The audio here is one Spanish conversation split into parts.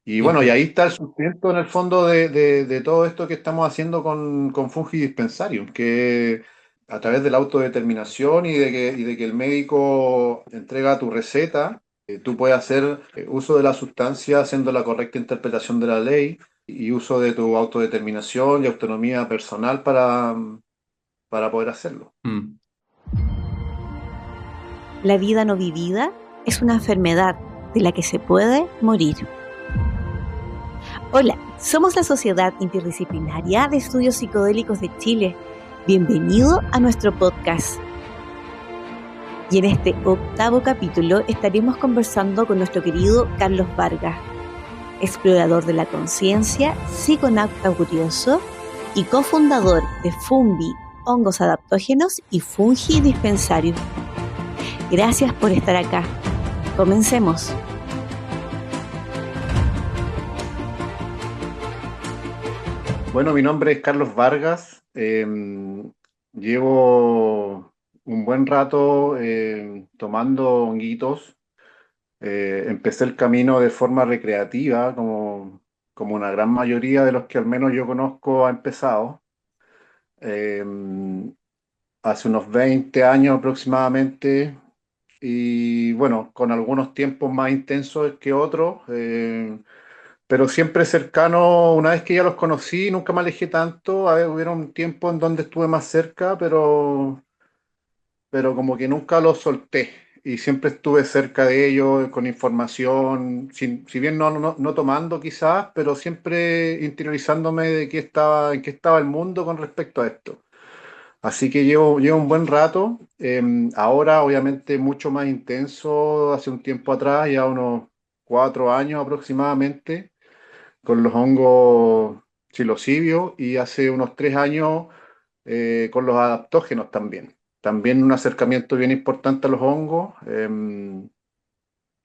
Y Y bueno, y ju- ahí está el sustento en el fondo de todo esto que estamos haciendo con Fungi Dispensarium, que a través de la autodeterminación y de que el médico entrega tu receta, tú puedes hacer uso de la sustancia haciendo la correcta interpretación de la ley y uso de tu autodeterminación y autonomía personal para poder hacerlo. mm, La vida no vivida es una enfermedad de la que se puede morir. Hola, somos la Sociedad Interdisciplinaria de Estudios Psicodélicos de Chile. Bienvenido a nuestro podcast. Y en este octavo capítulo estaremos conversando con nuestro querido Carlos Vargas, explorador de la conciencia, psiconauta curioso y cofundador de Fumbi, hongos adaptógenos y Fungi Dispensarium. Gracias por estar acá. Comencemos. Bueno, mi nombre es Carlos Vargas. Llevo un buen rato tomando honguitos. Empecé el camino de forma recreativa, como una gran mayoría de los que al menos yo conozco ha empezado. Eh, Hace unos 20 años aproximadamente, y bueno, con algunos tiempos más intensos que otros, pero siempre cercano. Una vez que ya los conocí, nunca me alejé tanto. A ver, hubieron tiempos en donde estuve más cerca, pero como que nunca los solté y siempre estuve cerca de ellos con información, si bien no tomando quizás, pero siempre interiorizándome en qué estaba el mundo con respecto a esto. Así que llevo un buen rato, ahora obviamente mucho más intenso, hace un tiempo atrás, ya unos 4 años aproximadamente, con los hongos psilocibios y hace unos 3 años con los adaptógenos también. También un acercamiento bien importante a los hongos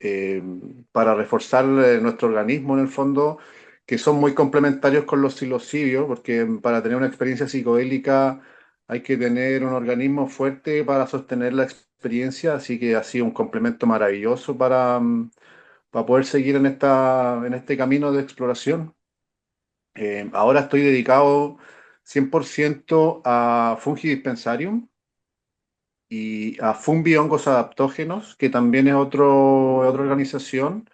eh, para reforzar nuestro organismo en el fondo, que son muy complementarios con los psilocibios, porque para tener una experiencia psicodélica hay que tener un organismo fuerte para sostener la experiencia, así que ha sido un complemento maravilloso para poder seguir en este camino de exploración. Ahora estoy dedicado 100% a Fungi Dispensarium y a Fumbi Hongos Adaptógenos, que también es otra organización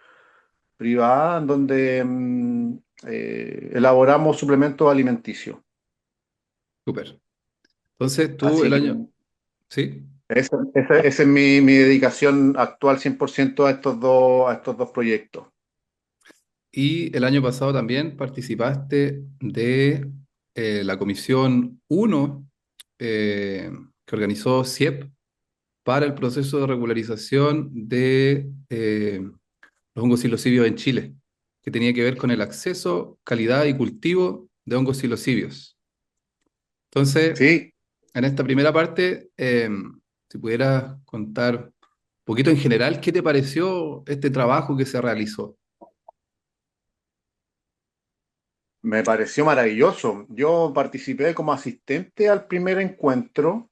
privada en donde elaboramos suplementos alimenticios. súper. Entonces tú Así el que año, ¿sí? esa es mi dedicación actual 100% a estos dos proyectos. Y el año pasado también participaste de la Comisión uno que organizó CIEP para el proceso de regularización de los hongos silocibios en Chile, que tenía que ver con el acceso, calidad y cultivo de hongos silocibios. Entonces, Sí, en esta primera parte, si pudieras contar un poquito en general, ¿qué te pareció este trabajo que se realizó? me pareció maravilloso. Yo participé como asistente al primer encuentro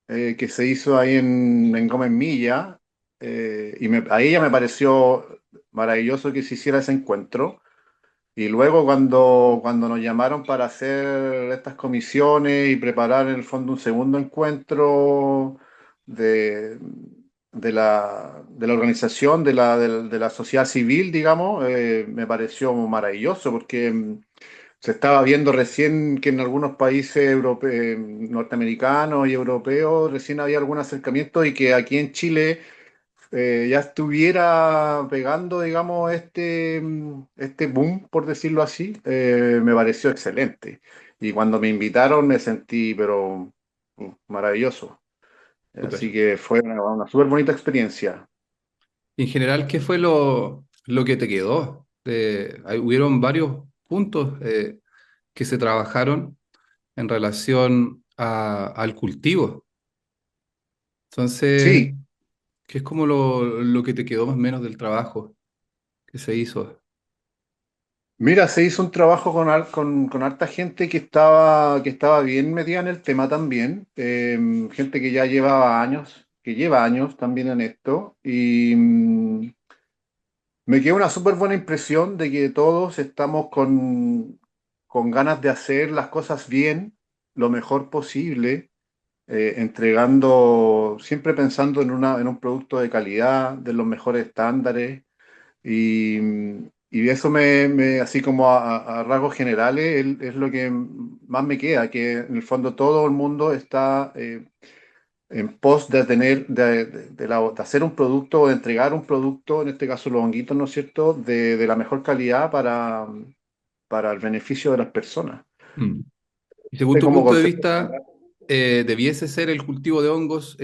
que se hizo ahí en Gómez Milla, ahí ya me pareció maravilloso que se hiciera ese encuentro. Y luego cuando nos llamaron para hacer estas comisiones y preparar en el fondo un segundo encuentro de, de la organización, de la sociedad civil, digamos, me pareció maravilloso porque se estaba viendo recién que en algunos países norteamericanos y europeos recién había algún acercamiento y que aquí en Chile ya estuviera pegando, digamos, este boom, por decirlo así, me pareció excelente. Y cuando me invitaron me sentí, pero maravilloso. Súper. Así que fue una súper bonita experiencia. Y en general, ¿qué fue lo que te quedó? Hubieron varios puntos que se trabajaron en relación al cultivo. Entonces, Sí, ¿qué es como lo que te quedó más o menos del trabajo que se hizo? mira, se hizo un trabajo con harta gente que estaba bien metida en el tema también, gente que ya lleva años también en esto, Me queda una súper buena impresión de que todos estamos con ganas de hacer las cosas bien, lo mejor posible, entregando, siempre pensando en un producto de calidad, de los mejores estándares. Y, y eso así como a rasgos generales, es lo que más me queda, que en el fondo todo el mundo está en pos de tener, de hacer un producto o de entregar un producto, en este caso los honguitos, ¿no es cierto?, de la mejor calidad para el beneficio de las personas. Mm. Y según Este tu como punto de concepto vista, general. ¿debiese ser el cultivo de hongos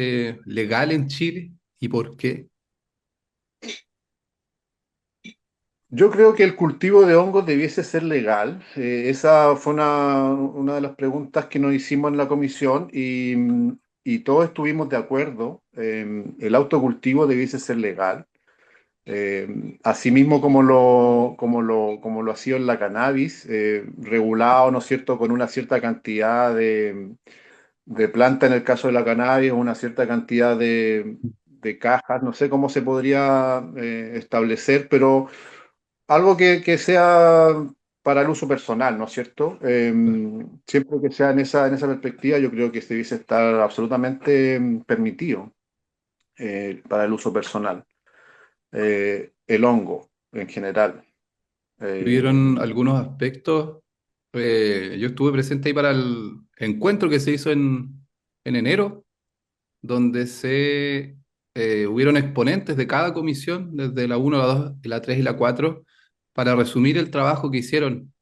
legal en Chile? ¿Y por qué? Yo creo que el cultivo de hongos debiese ser legal. Esa fue una de las preguntas que nos hicimos en la comisión y todos estuvimos de acuerdo. El autocultivo debiese ser legal. Asimismo como lo ha sido en la cannabis, regulado, ¿no es cierto?, con una cierta cantidad de planta en el caso de la cannabis, una cierta cantidad de cajas, no sé cómo se podría establecer, pero algo que sea para el uso personal, ¿no es cierto? Siempre que sea en esa perspectiva, yo creo que se debiese estar absolutamente permitido para el uso personal. El hongo en general. Eh, Hubieron algunos aspectos. Yo estuve presente ahí para el encuentro que se hizo en enero, donde hubieron exponentes de cada comisión, desde la uno, la 2, la 3 y la 4, para resumir el trabajo que hicieron.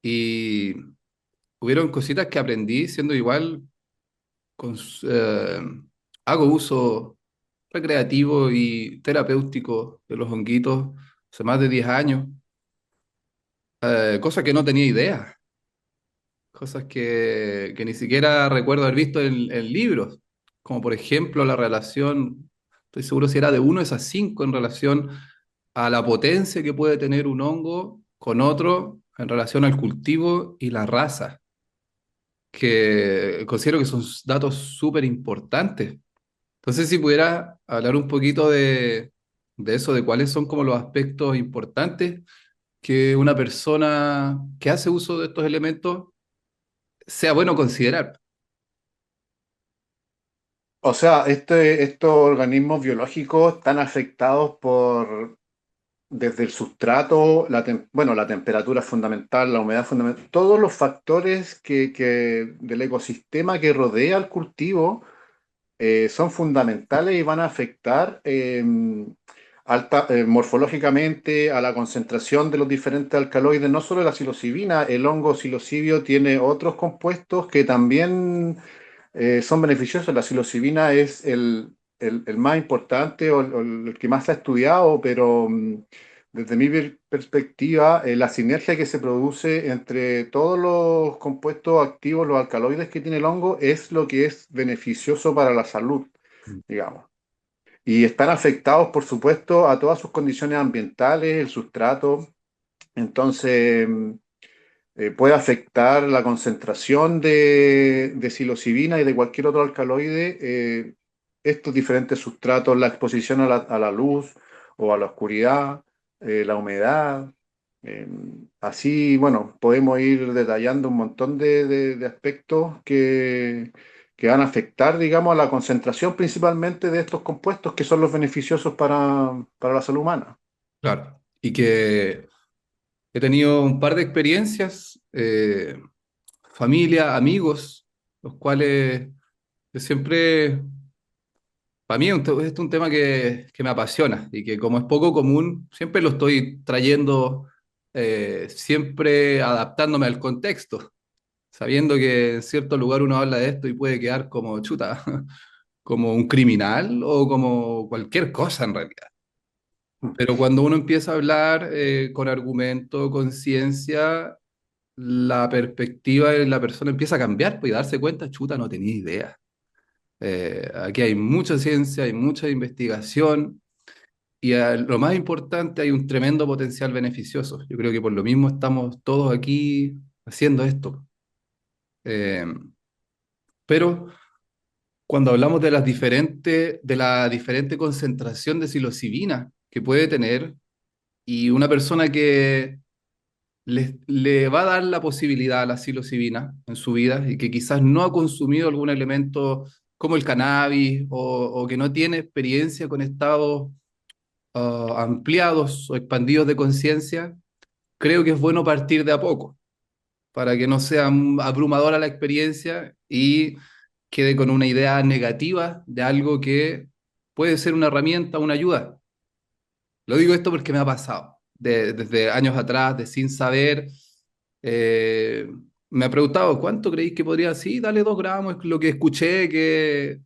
Y hubieron cositas que aprendí siendo igual, con, hago uso recreativo y terapéutico de los honguitos hace más de 10 años, cosa que no tenía idea, cosas que ni siquiera recuerdo haber visto en libros, como por ejemplo la relación, estoy seguro si era de 1 es a 5 en relación a la potencia que puede tener un hongo con otro en relación al cultivo y la raza, que considero que son datos súper importantes. Entonces, si pudiera hablar un poquito de eso, de cuáles son como los aspectos importantes que una persona que hace uso de estos elementos sea bueno considerar. o sea, estos organismos biológicos están afectados desde el sustrato, bueno, la temperatura es fundamental, la humedad es fundamental, todos los factores del ecosistema que rodea al cultivo son fundamentales y van a afectar morfológicamente a la concentración de los diferentes alcaloides, no solo la psilocibina, el hongo psilocibio tiene otros compuestos que también son beneficiosos. La psilocibina es el más importante o el que más se ha estudiado, pero desde mi perspectiva, la sinergia que se produce entre todos los compuestos activos, los alcaloides que tiene el hongo, es lo que es beneficioso para la salud, digamos. Y están afectados, por supuesto, a todas sus condiciones ambientales, el sustrato. Entonces, puede afectar la concentración de psilocibina y de cualquier otro alcaloide, estos diferentes sustratos, la exposición a la luz o a la oscuridad, la humedad. eh, Así, bueno, podemos ir detallando un montón de aspectos que van a afectar, digamos, a la concentración principalmente de estos compuestos que son los beneficiosos para la salud humana. Claro. Y que he tenido un par de experiencias, familia, amigos, los cuales yo siempre, para mí es un tema que me apasiona y que como es poco común, siempre lo estoy trayendo, siempre adaptándome al contexto, sabiendo que en cierto lugar uno habla de esto y puede quedar como chuta, como un criminal o como cualquier cosa en realidad. Pero cuando uno empieza a hablar con argumento, con ciencia, la perspectiva de la persona empieza a cambiar, pues, y darse cuenta, chuta, no tenía idea. Aquí hay mucha ciencia, hay mucha investigación y lo más importante, hay un tremendo potencial beneficioso. Yo creo que por lo mismo estamos todos aquí haciendo esto. Eh, pero cuando hablamos de de la diferente concentración de psilocibina que puede tener, y una persona que le va a dar la posibilidad a la psilocibina en su vida y que quizás no ha consumido algún elemento como el cannabis o que no tiene experiencia con estados ampliados o expandidos de conciencia, creo que es bueno partir de a poco para que no sea abrumadora la experiencia y quede con una idea negativa de algo que puede ser una herramienta, una ayuda. Lo digo esto porque me ha pasado. Desde años atrás, de sin saber, eh, me ha preguntado, ¿cuánto creéis que podría? Sí, dale 2 gramos, es lo que escuché, que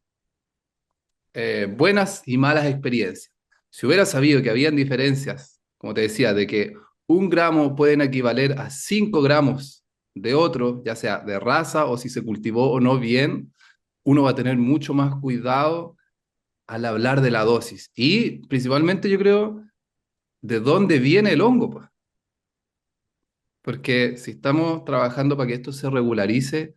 buenas y malas experiencias. Si hubiera sabido que habían diferencias, como te decía, de que 1 gramo pueden equivaler a 5 gramos de otro, ya sea de raza o si se cultivó o no bien, uno va a tener mucho más cuidado al hablar de la dosis. Y principalmente yo creo de dónde viene el hongo, pues. Porque si estamos trabajando para que esto se regularice,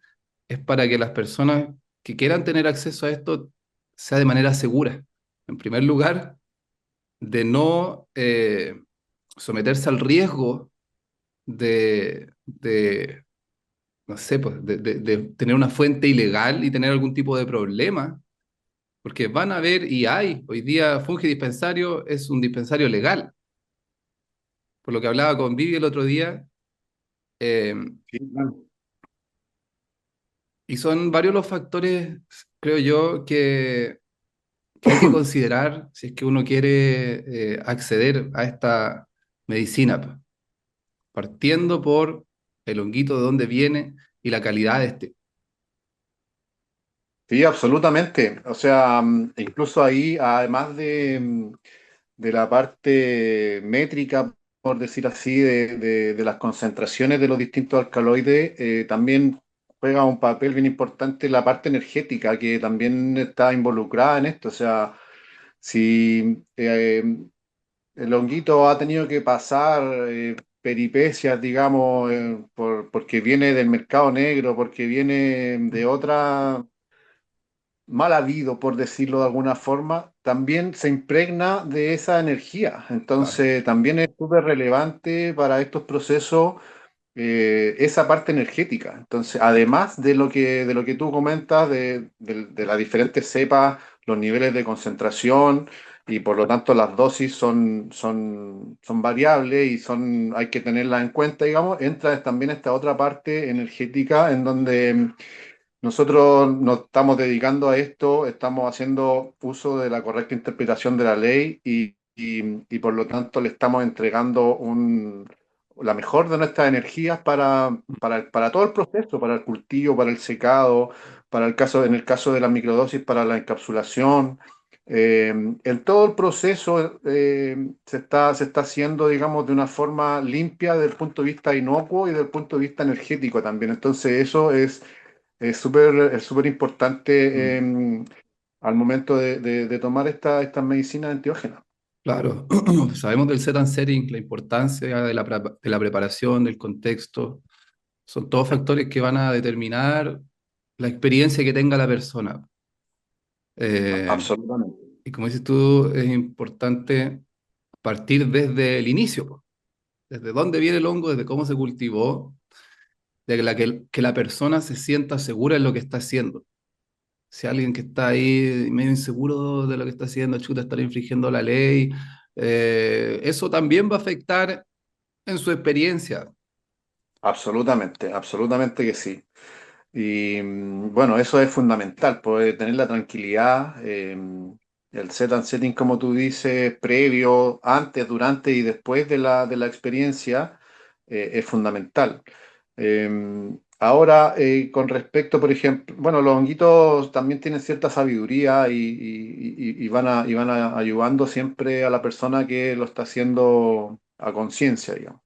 es para que las personas que quieran tener acceso a esto sea de manera segura. En primer lugar, de no someterse al riesgo de no sé, pues, de tener una fuente ilegal y tener algún tipo de problema, porque van a haber y hay, hoy día Fungi Dispensario es un dispensario legal, por lo que hablaba con Vivi el otro día, eh, Sí, claro. y son varios los factores, creo yo, que hay que considerar si es que uno quiere acceder a esta medicina, pues, partiendo por el honguito de dónde viene y la calidad de este. Sí, absolutamente. O sea, incluso ahí, además de la parte métrica, por decir así, de las concentraciones de los distintos alcaloides, también juega un papel bien importante la parte energética, que también está involucrada en esto. O sea, si el honguito ha tenido que pasar peripecias, digamos, porque viene del mercado negro, porque viene de otra mal habido, por decirlo de alguna forma, también se impregna de esa energía. Claro, Entonces, también es súper relevante para estos procesos esa parte energética. Entonces, además de lo que tú comentas de las diferentes cepas, los niveles de concentración y por lo tanto las dosis son variables y hay que tenerlas en cuenta, digamos, entra también esta otra parte energética en donde nosotros nos estamos dedicando a esto, estamos haciendo uso de la correcta interpretación de la ley y por lo tanto le estamos entregando la mejor de nuestras energías para todo el proceso, para el cultivo, para el secado, en el caso de la microdosis, para la encapsulación. En todo el proceso se está haciendo, digamos, de una forma limpia desde el punto de vista inocuo y desde el punto de vista energético también. Entonces eso es súper importante mm, al momento de tomar estas medicinas enteógenas. claro. Sabemos del set and setting, la importancia de de la preparación, del contexto. Son todos factores que van a determinar la experiencia que tenga la persona. Eh, Absolutamente. y como dices tú, es importante partir desde el inicio, po. Desde dónde viene el hongo, desde cómo se cultivó, de que la persona se sienta segura en lo que está haciendo. Si alguien que está ahí medio inseguro de lo que está haciendo, chuta, estar infringiendo la ley, eso también va a afectar en su experiencia. Absolutamente, absolutamente que sí. Y bueno, eso es fundamental, poder tener la tranquilidad, el set and setting, como tú dices, previo, antes, durante y después de la experiencia, es fundamental. Ahora, con respecto, por ejemplo, bueno, los honguitos también tienen cierta sabiduría y van ayudando siempre a la persona que lo está haciendo a conciencia, digamos.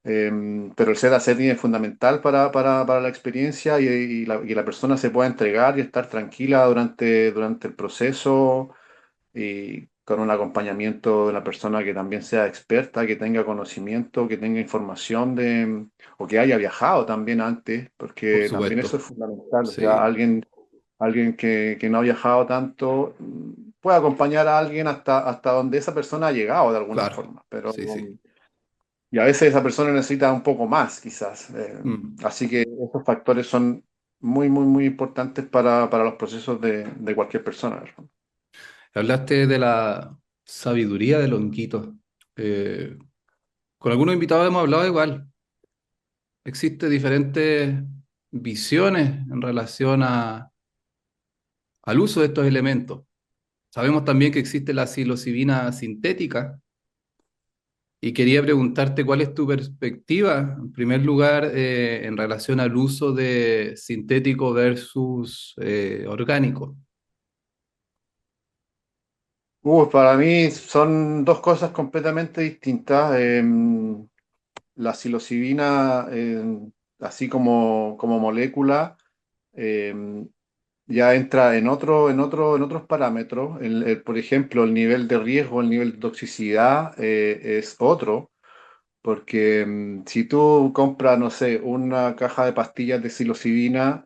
Pero el set setting es fundamental para la experiencia y la persona se pueda entregar y estar tranquila durante el proceso y con un acompañamiento de una persona que también sea experta, que tenga conocimiento, que tenga información o que haya viajado también antes, Por porque también eso supuesto. es fundamental. O sea, Sí, alguien que no ha viajado tanto puede acompañar a alguien hasta donde esa persona ha llegado de alguna claro. forma, pero Sí, sí. Y a veces esa persona necesita un poco más, quizás. Mm. Así que esos factores son muy, muy, muy importantes para los procesos de cualquier persona. ¿No? Hablaste de la sabiduría del honguito. Eh, con algunos invitados hemos hablado igual. Existen diferentes visiones en relación al uso de estos elementos. Sabemos también que existe la psilocibina sintética y quería preguntarte cuál es tu perspectiva, en primer lugar, en relación al uso de sintético versus orgánico. Para mí son dos cosas completamente distintas. La psilocibina, así como molécula, eh, ya entra en otros parámetros. Por ejemplo, el nivel de riesgo, el nivel de toxicidad, es otro, porque si tú compras, no sé, una caja de pastillas de psilocibina,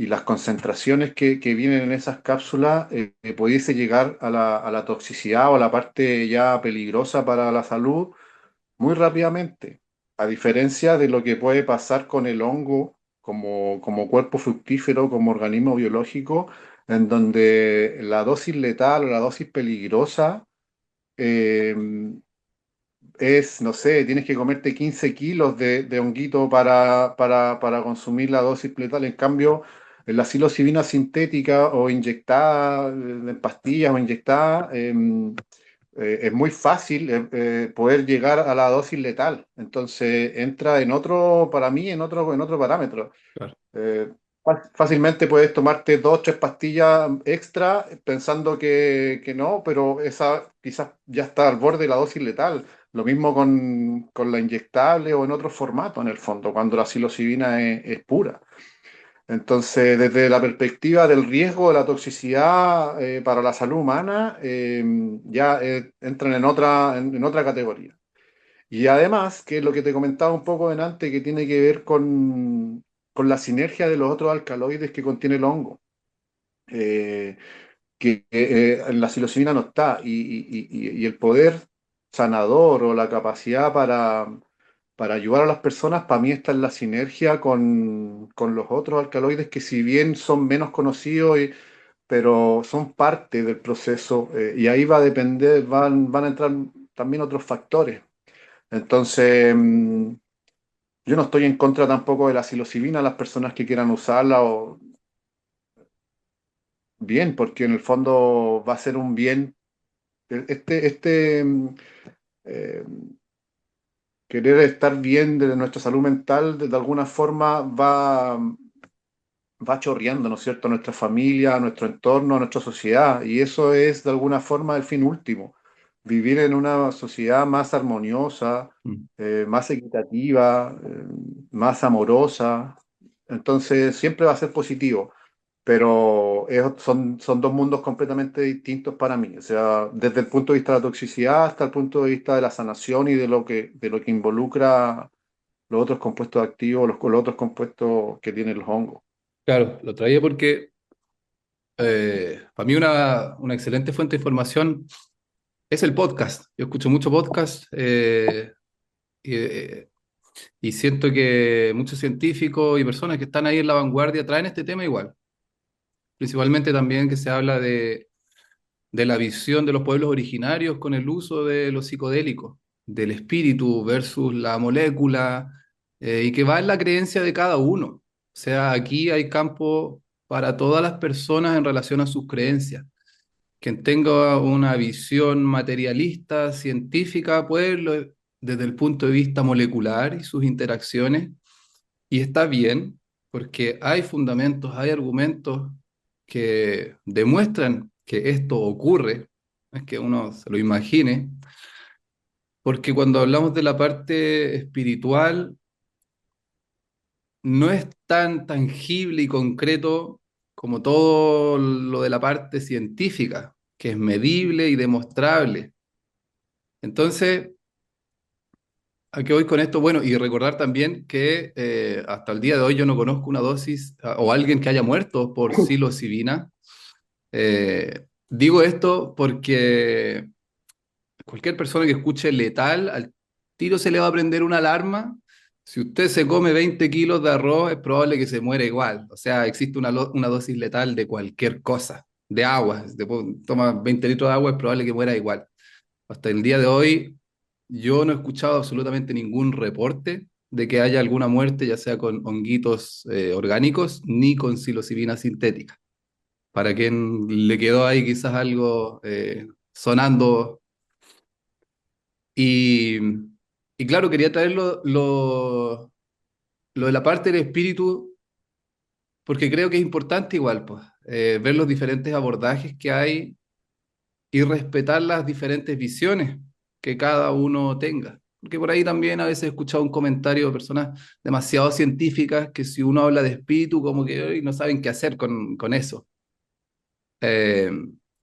y las concentraciones que vienen en esas cápsulas, pudiese llegar a la toxicidad o a la parte ya peligrosa para la salud muy rápidamente, a diferencia de lo que puede pasar con el hongo como cuerpo fructífero, como organismo biológico, en donde la dosis letal o la dosis peligrosa, eh, es, no sé, tienes que comerte 15 kilos de honguito para consumir la dosis letal. En cambio, la psilocibina sintética o inyectada, en pastillas o inyectada, es muy fácil, poder llegar a la dosis letal. Entonces entra en otro, para mí, en otro parámetro. Claro, Eh, Fácilmente puedes tomarte dos, tres pastillas extra pensando que no, pero esa quizás ya está al borde de la dosis letal. Lo mismo con la inyectable o en otro formato, en el fondo, cuando la psilocibina es pura. Entonces, desde la perspectiva del riesgo de la toxicidad, para la salud humana, ya, entran en otra categoría. Y además, que es lo que te comentaba un poco antes, que tiene que ver con la sinergia de los otros alcaloides que contiene el hongo, eh, que en la psilocibina no está, y el poder sanador o la capacidad para ayudar a las personas, para mí está en la sinergia con los otros alcaloides que, si bien son menos conocidos, pero son parte del proceso, y ahí va a depender, van a entrar también otros factores. Entonces, yo no estoy en contra tampoco de la psilocibina, las personas que quieran usarla, o bien, porque en el fondo va a ser un bien. Este, eh, querer estar bien de nuestra salud mental, de alguna forma va chorreando, ¿no es cierto?, a nuestra familia, a nuestro entorno, a nuestra sociedad. Y eso es de alguna forma el fin último. Vivir en una sociedad más armoniosa, mm, más equitativa, más amorosa. Entonces siempre va a ser positivo. Pero son dos mundos completamente distintos para mí. O sea, desde el punto de vista de la toxicidad hasta el punto de vista de la sanación y de lo que involucra los otros compuestos activos, los otros compuestos que tienen los hongos. claro, lo traía porque para mí una excelente fuente de información es el podcast. Yo escucho mucho podcast y, y siento que muchos científicos y personas que están ahí en la vanguardia traen este tema igual. Principalmente también que se habla de la visión de los pueblos originarios con el uso de los psicodélicos, del espíritu versus la molécula, y que va en la creencia de cada uno. O sea, aquí hay campo para todas las personas en relación a sus creencias. Quien tenga una visión materialista, científica, puede verlo desde el punto de vista molecular y sus interacciones, y está bien, porque hay fundamentos, hay argumentos que demuestran que esto ocurre, no es que uno se lo imagine, porque cuando hablamos de la parte espiritual, no es tan tangible y concreto como todo lo de la parte científica, que es medible y demostrable. Entonces, ¿a qué voy con esto? Bueno, y recordar también que hasta el día de hoy yo no conozco una dosis o alguien que haya muerto por psilocibina. Digo esto porque cualquier persona que escuche letal tiro se le va a prender una alarma. Si usted se come 20 kilos de arroz, es probable que se muera igual. O sea, existe una dosis letal de cualquier cosa, de agua. Si te toma 20 litros de agua, es probable que muera igual. Hasta el día de hoy, yo no he escuchado absolutamente ningún reporte de que haya alguna muerte, ya sea con honguitos orgánicos ni con psilocibina sintética. Para quien le quedó ahí quizás algo sonando. Y, y claro, quería traer lo de la parte del espíritu, porque creo que es importante igual, pues, ver los diferentes abordajes que hay y respetar las diferentes visiones que cada uno tenga. Porque por ahí también a veces he escuchado un comentario de personas demasiado científicas que si uno habla de espíritu, como que "Ay, no saben qué hacer con eso". Eh,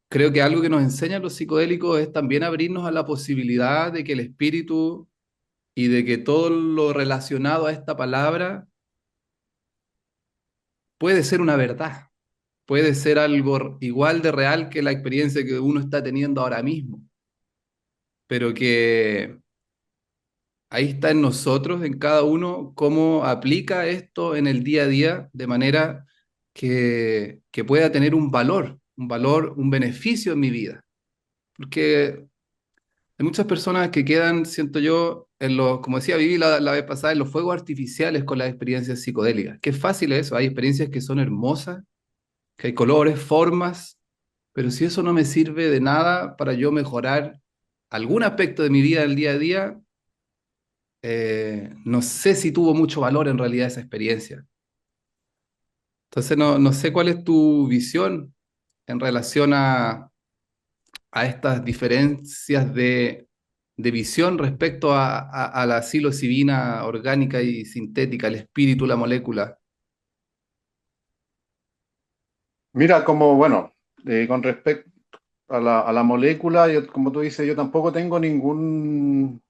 Creo que algo que nos enseñan los psicodélicos es también abrirnos a la posibilidad de que el espíritu y de que todo lo relacionado a esta palabra puede ser una verdad, puede ser algo igual de real que la experiencia que uno está teniendo ahora mismo, pero que ahí está en nosotros, en cada uno, cómo aplica esto en el día a día de manera que pueda tener un valor, un beneficio en mi vida. Porque hay muchas personas que quedan, siento yo, en los, como decía Vivi la vez pasada, en los fuegos artificiales con las experiencias psicodélicas. Qué fácil es eso, hay experiencias que son hermosas, que hay colores, formas, pero si eso no me sirve de nada para yo mejorar algún aspecto de mi vida del día a día, no sé si tuvo mucho valor en realidad esa experiencia. Entonces no sé cuál es tu visión en relación a estas diferencias de visión respecto a la psilocibina orgánica y sintética, el espíritu, la molécula. Mira, como, bueno, con respecto a la molécula, como tú dices, yo tampoco tengo no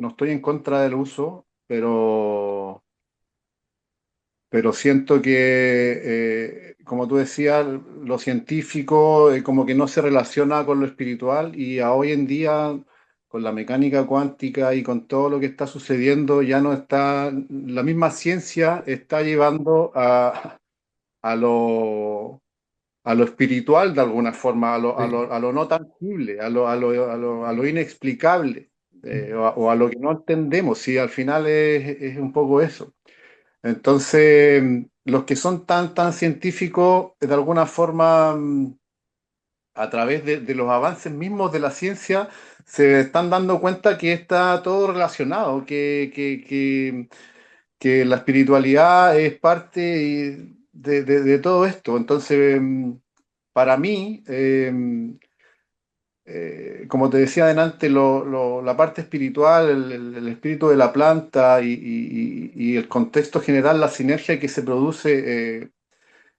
estoy en contra del uso, pero siento que, como tú decías, lo científico como que no se relaciona con lo espiritual y a hoy en día, con la mecánica cuántica y con todo lo que está sucediendo, ya no está, la misma ciencia está llevando a a lo espiritual de alguna forma, Sí. a lo no tangible, a lo inexplicable, o a lo que no entendemos, sí, al final es un poco eso. Entonces, los que son tan científicos, de alguna forma, a través de los avances mismos de la ciencia, se están dando cuenta que está todo relacionado, que la espiritualidad es parte de todo esto. Entonces, para mí, como te decía adelante, la parte espiritual, el espíritu de la planta y el contexto general, la sinergia que se produce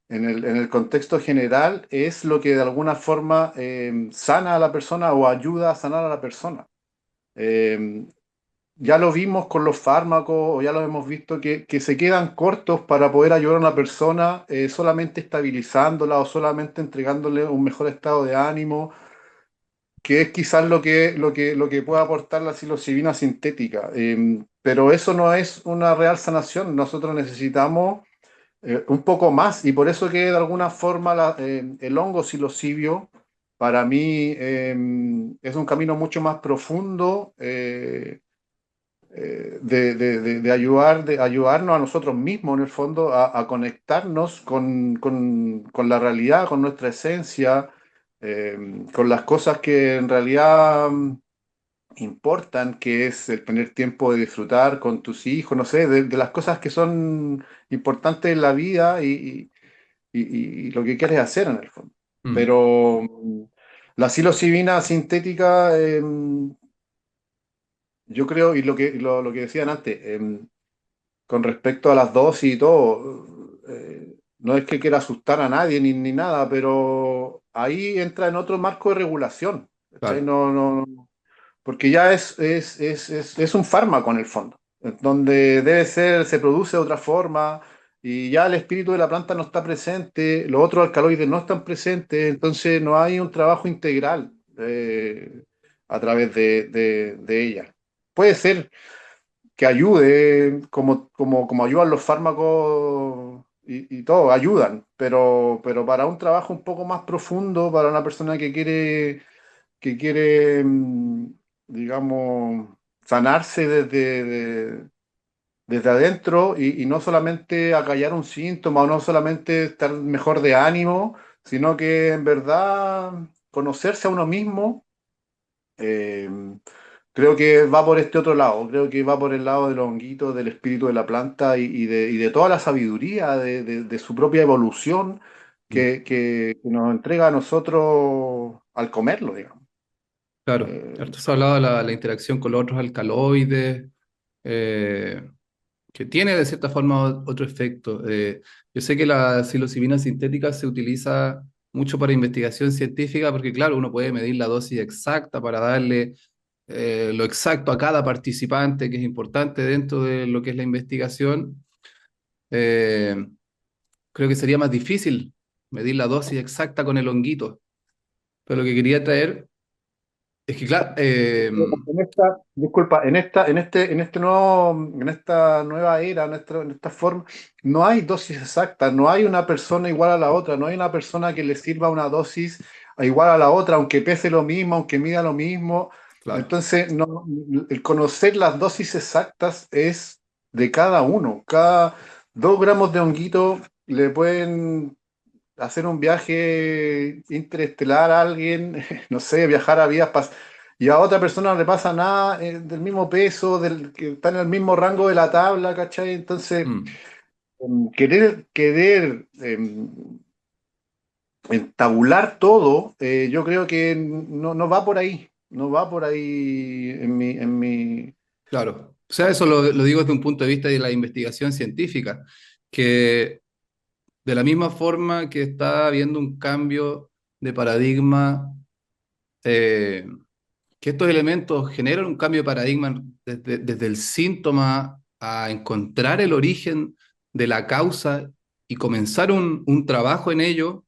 en el contexto general es lo que de alguna forma sana a la persona o ayuda a sanar a la persona. Eh, ya lo vimos con los fármacos, o ya lo hemos visto, que se quedan cortos para poder ayudar a una persona solamente estabilizándola o solamente entregándole un mejor estado de ánimo, que es quizás lo que puede aportar la psilocibina sintética. Pero eso no es una real sanación. Nosotros necesitamos un poco más, y por eso que de alguna forma el hongo psilocibio para mí es un camino mucho más profundo de ayudarnos a nosotros mismos, en el fondo, a conectarnos con la realidad, con nuestra esencia, con las cosas que en realidad importan, que es el tener tiempo de disfrutar con tus hijos, no sé, de las cosas que son importantes en la vida y lo que quieres hacer en el fondo. Mm, Pero la psilocibina sintética, yo creo, y lo que decían antes, con respecto a las dosis y todo, no es que quiera asustar a nadie ni nada, pero ahí entra en otro marco de regulación. ¿Cachai? claro. Porque ya es un fármaco en el fondo, en donde debe ser, se produce de otra forma y ya el espíritu de la planta no está presente, los otros alcaloides no están presentes, entonces no hay un trabajo integral a través de ella. puede ser que ayude, como ayudan los fármacos y todo, ayudan, pero para un trabajo un poco más profundo, para una persona que quiere, digamos, sanarse desde adentro y no solamente acallar un síntoma o no solamente estar mejor de ánimo, sino que en verdad conocerse a uno mismo. eh, Creo que va por este otro lado, creo que va por el lado de los honguitos, del espíritu de la planta y de toda la sabiduría de su propia evolución Mm. que nos entrega a nosotros al comerlo, digamos. Claro, Eh, harto se ha hablado de la interacción con los otros alcaloides, eh, que tiene de cierta forma otro efecto. Yo sé que la psilocibina sintética se utiliza mucho para investigación científica porque, claro, uno puede medir la dosis exacta para darle lo exacto a cada participante, que es importante dentro de lo que es la investigación. Eh, Creo que sería más difícil medir la dosis exacta con el honguito. Pero lo que quería traer es que, claro, Disculpa, en esta nueva era, en esta forma, no hay dosis exacta, no hay una persona igual a la otra, no hay una persona que le sirva una dosis igual a la otra, aunque pese lo mismo, aunque mida lo mismo. claro. Entonces, no, el conocer las dosis exactas es de cada uno. Cada 2 gramos de honguito le pueden hacer un viaje interestelar a alguien, no sé, viajar a vías y a otra persona no le pasa nada del mismo peso, que está en el mismo rango de la tabla, ¿cachai? Entonces, Mm, querer entabular todo, yo creo que no va por ahí, no va por ahí claro. O sea, eso lo digo desde un punto de vista de la investigación científica, que de la misma forma que está habiendo un cambio de paradigma, eh, que estos elementos generan un cambio de paradigma desde el síntoma a encontrar el origen de la causa y comenzar un trabajo en ello,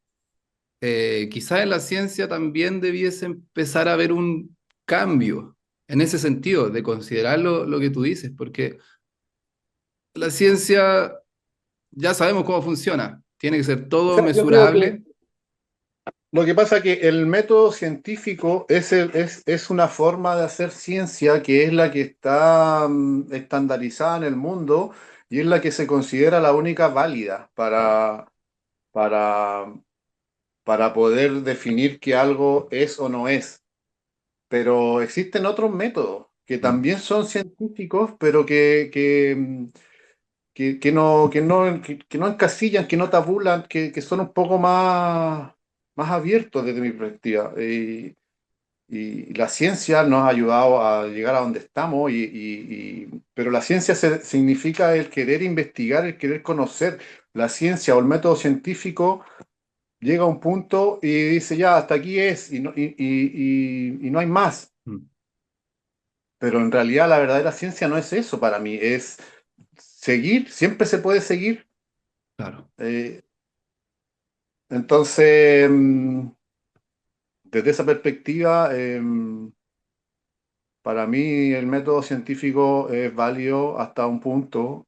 quizás en la ciencia también debiese empezar a haber un cambio en ese sentido, de considerar lo que tú dices, porque la ciencia ya sabemos cómo funciona, tiene que ser O todo sea, yo creo que mesurable. lo que pasa es que el método científico es una forma de hacer ciencia que es la que está estandarizada en el mundo y es la que se considera la única válida para, para poder definir que algo es o no es. Pero existen otros métodos que Mm, también son científicos, pero que no encasillan, que no tabulan, que son un poco más abiertos desde mi perspectiva. Y la ciencia nos ha ayudado a llegar a donde estamos, pero la ciencia significa el querer investigar, el querer conocer. La ciencia o el método científico llega a un punto y dice, ya, hasta aquí es, y no hay más. mm, Pero en realidad la verdadera ciencia no es eso para mí, es seguir, siempre se puede seguir. claro, Eh, entonces, desde esa perspectiva, para mí el método científico es válido hasta un punto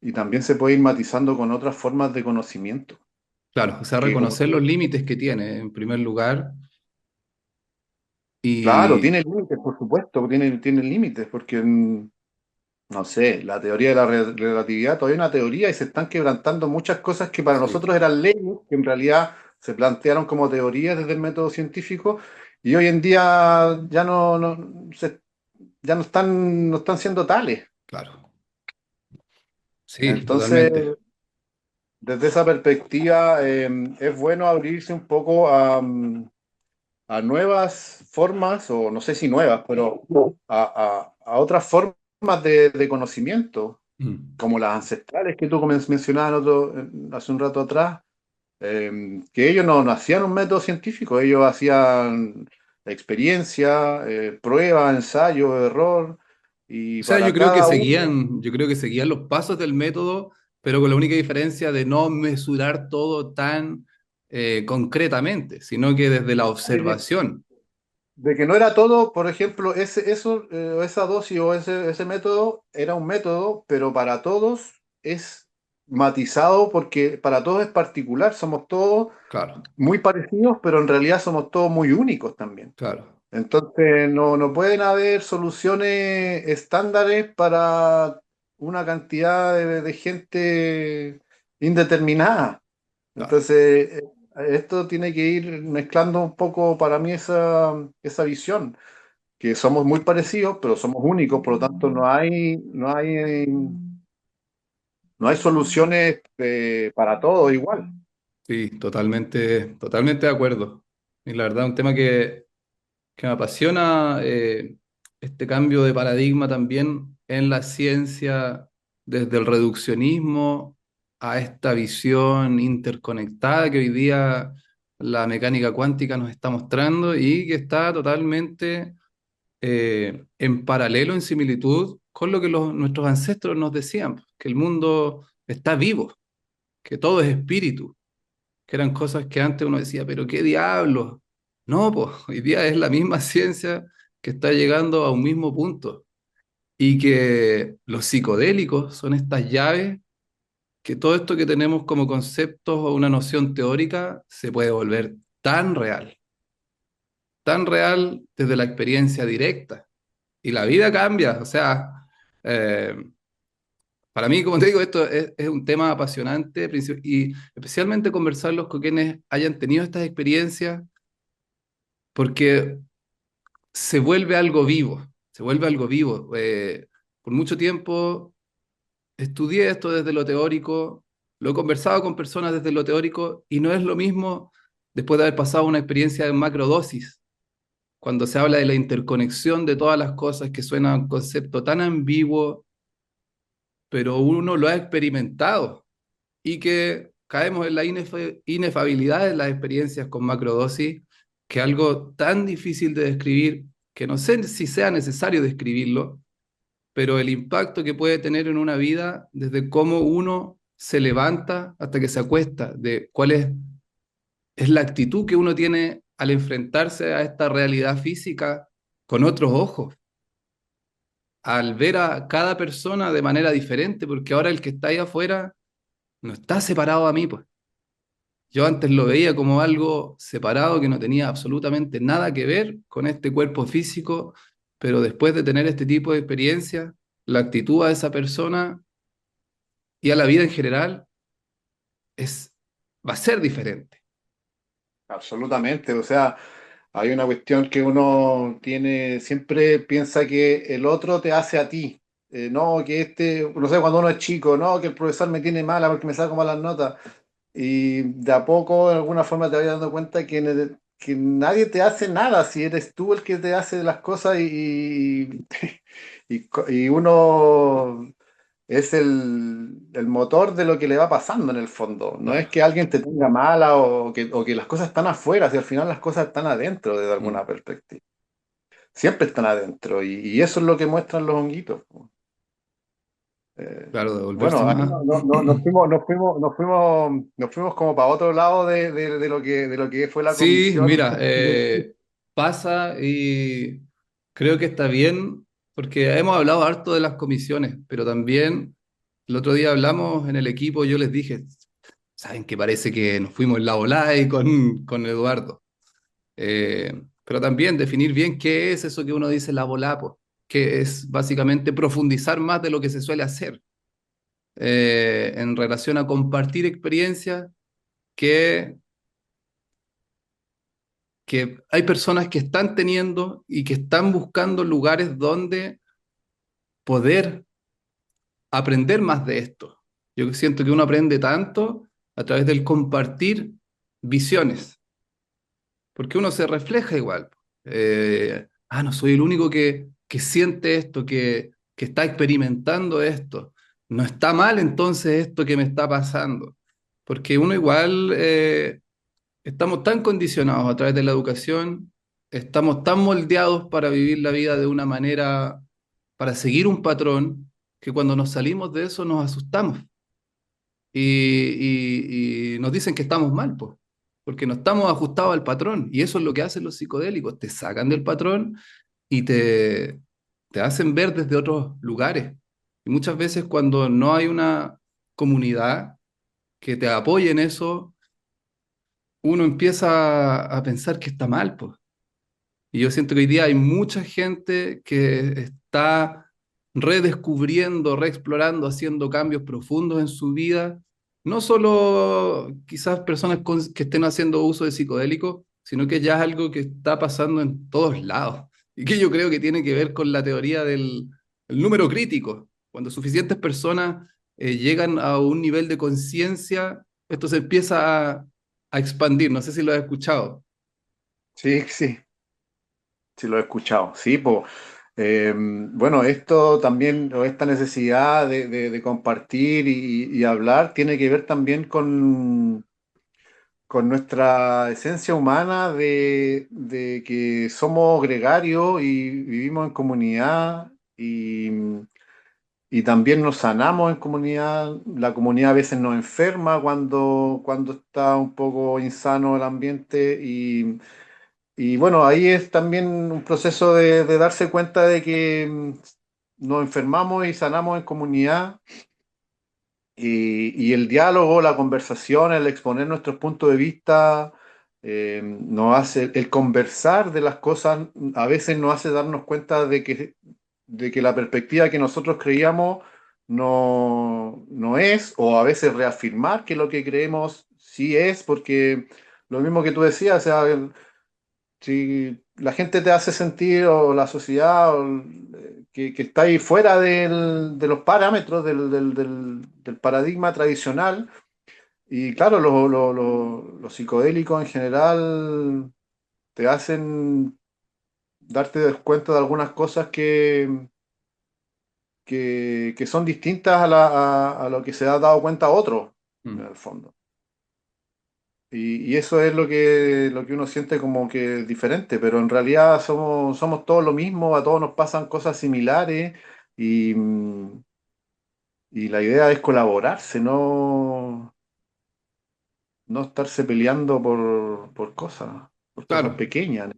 y también se puede ir matizando con otras formas de conocimiento. claro, o sea, Que como, reconocer los límites que tiene en primer lugar claro, y tiene límites, por supuesto, tiene límites, porque no sé, la teoría de la relatividad todavía es una teoría y se están quebrantando muchas cosas que para sí, nosotros eran leyes, que en realidad se plantearon como teorías desde el método científico y hoy en día ya no están siendo tales. claro, sí, Entonces, totalmente. desde esa perspectiva, es bueno abrirse un poco a nuevas formas, o no sé si nuevas, pero a otras formas de conocimiento Mm. como las ancestrales que tú mencionabas hace un rato atrás, que ellos no hacían un método científico, ellos hacían experiencia, prueba, ensayo, error, y O sea, para cada uno, yo creo que seguían los pasos del método, pero con la única diferencia de no mesurar todo tan concretamente, sino que desde la observación. de que no era todo, por ejemplo, esa dosis o ese método era un método, pero para todos es matizado porque para todos es particular, somos todos Claro, muy parecidos, pero en realidad somos todos muy únicos también. claro, Entonces, no pueden haber soluciones estándares para una cantidad de gente indeterminada. claro. Entonces, esto tiene que ir mezclando un poco para mí esa visión, que somos muy parecidos, pero somos únicos, por lo tanto no hay soluciones para todo igual. Sí, totalmente, totalmente de acuerdo. Y la verdad, un tema que me apasiona, este cambio de paradigma también en la ciencia, desde el reduccionismo a esta visión interconectada que hoy día la mecánica cuántica nos está mostrando y que está totalmente en paralelo, en similitud con lo que nuestros ancestros nos decían, que el mundo está vivo, que todo es espíritu, que eran cosas que antes uno decía, pero qué diablos. No, pues hoy día es la misma ciencia que está llegando a un mismo punto y que los psicodélicos son estas llaves que todo esto que tenemos como conceptos o una noción teórica se puede volver tan real desde la experiencia directa. Y la vida cambia, o sea, eh, para mí, como te digo, esto es un tema apasionante y especialmente conversarlos con quienes hayan tenido estas experiencias porque se vuelve algo vivo, se vuelve algo vivo. Por mucho tiempo estudié esto desde lo teórico, lo he conversado con personas desde lo teórico y no es lo mismo después de haber pasado una experiencia de macrodosis, cuando se habla de la interconexión de todas las cosas, que suena un concepto tan ambiguo, pero uno lo ha experimentado y que caemos en la inefabilidad de las experiencias con macrodosis, que es algo tan difícil de describir, que no sé si sea necesario describirlo, pero el impacto que puede tener en una vida, desde cómo uno se levanta hasta que se acuesta, de cuál es la actitud que uno tiene al enfrentarse a esta realidad física con otros ojos, al ver a cada persona de manera diferente, porque ahora el que está ahí afuera no está separado a mí, pues. Yo antes lo veía como algo separado que no tenía absolutamente nada que ver con este cuerpo físico, pero después de tener este tipo de experiencia, la actitud a esa persona y a la vida en general es, va a ser diferente. Absolutamente, o sea, hay una cuestión que uno tiene, siempre piensa que el otro te hace a ti. No, que no sé, cuando uno es chico, no, que el profesor me tiene mala porque me saco malas notas. Y de a poco, de alguna forma, te vas dando cuenta que nadie te hace nada, si eres tú el que te hace las cosas y uno es el motor de lo que le va pasando en el fondo. No es Claro. que alguien te tenga mala o que las cosas están afuera, si al final las cosas están adentro desde Mm. alguna perspectiva. Siempre están adentro y eso es lo que muestran los honguitos. Eh, Claro, de volverse bueno, ahí más. nos fuimos como para otro lado de lo que fue la Sí, comisión. mira, pasa y creo que está bien, porque hemos hablado harto de las comisiones, pero también el otro día hablamos en el equipo, yo les dije, saben que parece que nos fuimos en la volada ahí con Eduardo. Pero también definir bien qué es eso que uno dice la volada, po, que es básicamente profundizar más de lo que se suele hacer en relación a compartir experiencias que hay personas que están teniendo y que están buscando lugares donde poder aprender más de esto. Yo siento que uno aprende tanto a través del compartir visiones, porque uno se refleja igual. No soy el único que siente esto, que está experimentando esto. No está mal entonces esto que me está pasando, porque uno igual estamos tan condicionados a través de la educación, estamos tan moldeados para vivir la vida de una manera, para seguir un patrón, que cuando nos salimos de eso nos asustamos y nos dicen que estamos mal, pues. porque no estamos ajustados al patrón. Y eso es lo que hacen los psicodélicos, te sacan del patrón y te hacen ver desde otros lugares. Y muchas veces cuando no hay una comunidad que te apoye en eso, uno empieza a pensar que está mal, pues. Y yo siento que hoy día hay mucha gente que está redescubriendo, reexplorando, haciendo cambios profundos en su vida. No solo quizás personas que estén haciendo uso de psicodélicos, sino que ya es algo que está pasando en todos lados. Y que yo creo que tiene que ver con la teoría del el número crítico. Cuando suficientes personas llegan a un nivel de conciencia, esto se empieza a expandir. No sé si lo has escuchado. Sí, sí, sí lo he escuchado. Sí, pues. Bueno, esto también, o esta necesidad de compartir y hablar, tiene que ver también con nuestra esencia humana de que somos gregarios y vivimos en comunidad y también nos sanamos en comunidad. La comunidad a veces nos enferma cuando está un poco insano el ambiente y bueno, ahí es también un proceso de darse cuenta de que nos enfermamos y sanamos en comunidad y el diálogo, la conversación, el exponer nuestros puntos de vista, nos hace, el conversar de las cosas a veces nos hace darnos cuenta de que la perspectiva que nosotros creíamos no es, o a veces reafirmar que lo que creemos sí es, porque lo mismo que tú decías, o sea, si la gente te hace sentir, o la sociedad, que está ahí fuera de los parámetros del paradigma tradicional, y claro, los psicodélicos en general te hacen darte cuenta de algunas cosas que son distintas a lo que se ha dado cuenta otro, en Mm. el fondo. Y eso es lo que uno siente como que es diferente, pero en realidad somos todos lo mismo, a todos nos pasan cosas similares y la idea es colaborarse, no estarse peleando por cosas Claro. pequeñas.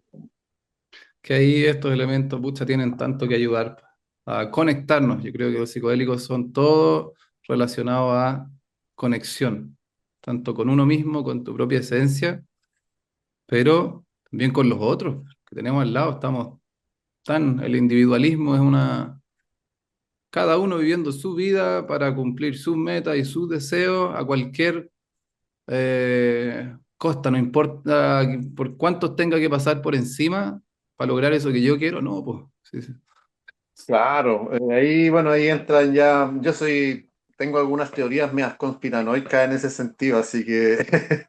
Que ahí estos elementos, pucha, tienen tanto que ayudar a conectarnos. Yo creo que los psicodélicos son todo relacionados a conexión, tanto con uno mismo, con tu propia esencia, pero también con los otros que tenemos al lado. Estamos el individualismo es cada uno viviendo su vida para cumplir sus metas y sus deseos a cualquier costa, no importa por cuántos tenga que pasar por encima para lograr eso que yo quiero, no, pues. Sí, sí. Claro, ahí, bueno, ahí entran ya, tengo algunas teorías mías conspiranoicas en ese sentido, así que,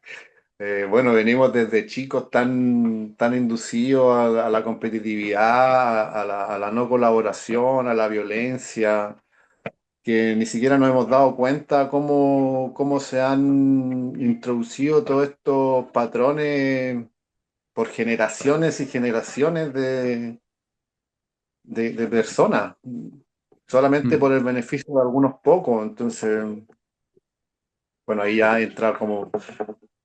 bueno, venimos desde chicos tan inducidos a la competitividad, a la no colaboración, a la violencia, que ni siquiera nos hemos dado cuenta cómo se han introducido todos estos patrones por generaciones y generaciones de personas, solamente por Mm, el beneficio de algunos pocos. Entonces, bueno, ahí ya entra como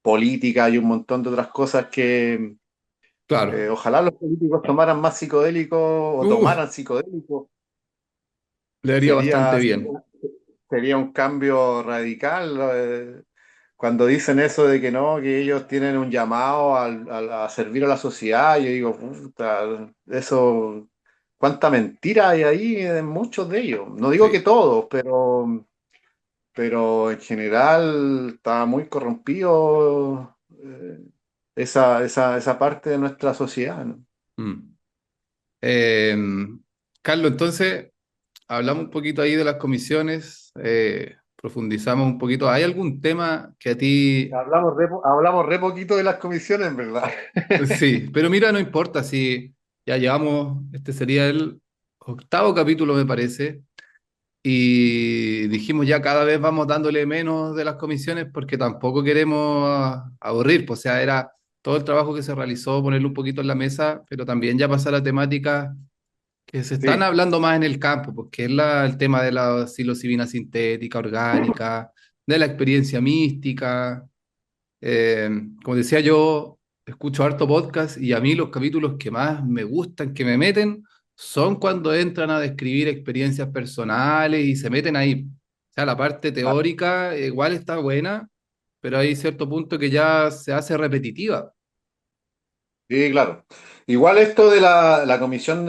política y un montón de otras cosas que claro. ojalá los políticos tomaran más psicodélicos o Uh, tomaran psicodélicos. Le haría bastante Sería, bien. sería un cambio radical. Cuando dicen eso de que no, que ellos tienen un llamado a servir a la sociedad, yo digo, puta, eso, cuánta mentira hay ahí en muchos de ellos. No digo que Sí, todos, pero en general está muy corrompido esa parte de nuestra sociedad, ¿no? mm. Eh, Carlos, entonces hablamos un poquito ahí de las comisiones, profundizamos un poquito. ¿Hay algún tema que a ti... Hablamos re poquito de las comisiones, ¿verdad? Sí, pero mira, no importa si ya llevamos, este sería el octavo capítulo, me parece, y dijimos ya cada vez vamos dándole menos de las comisiones porque tampoco queremos aburrir, pues, o sea, era todo el trabajo que se realizó, ponerlo un poquito en la mesa, pero también ya pasar a temáticas que se están Sí, hablando más en el campo, porque es el tema de la psilocibina sintética, orgánica, de la experiencia mística. Eh, Como decía yo, escucho harto podcast y a mí los capítulos que más me gustan, que me meten, son cuando entran a describir experiencias personales y se meten ahí. O sea, la parte teórica igual está buena, pero hay cierto punto que ya se hace repetitiva. Sí, claro. Igual esto de la comisión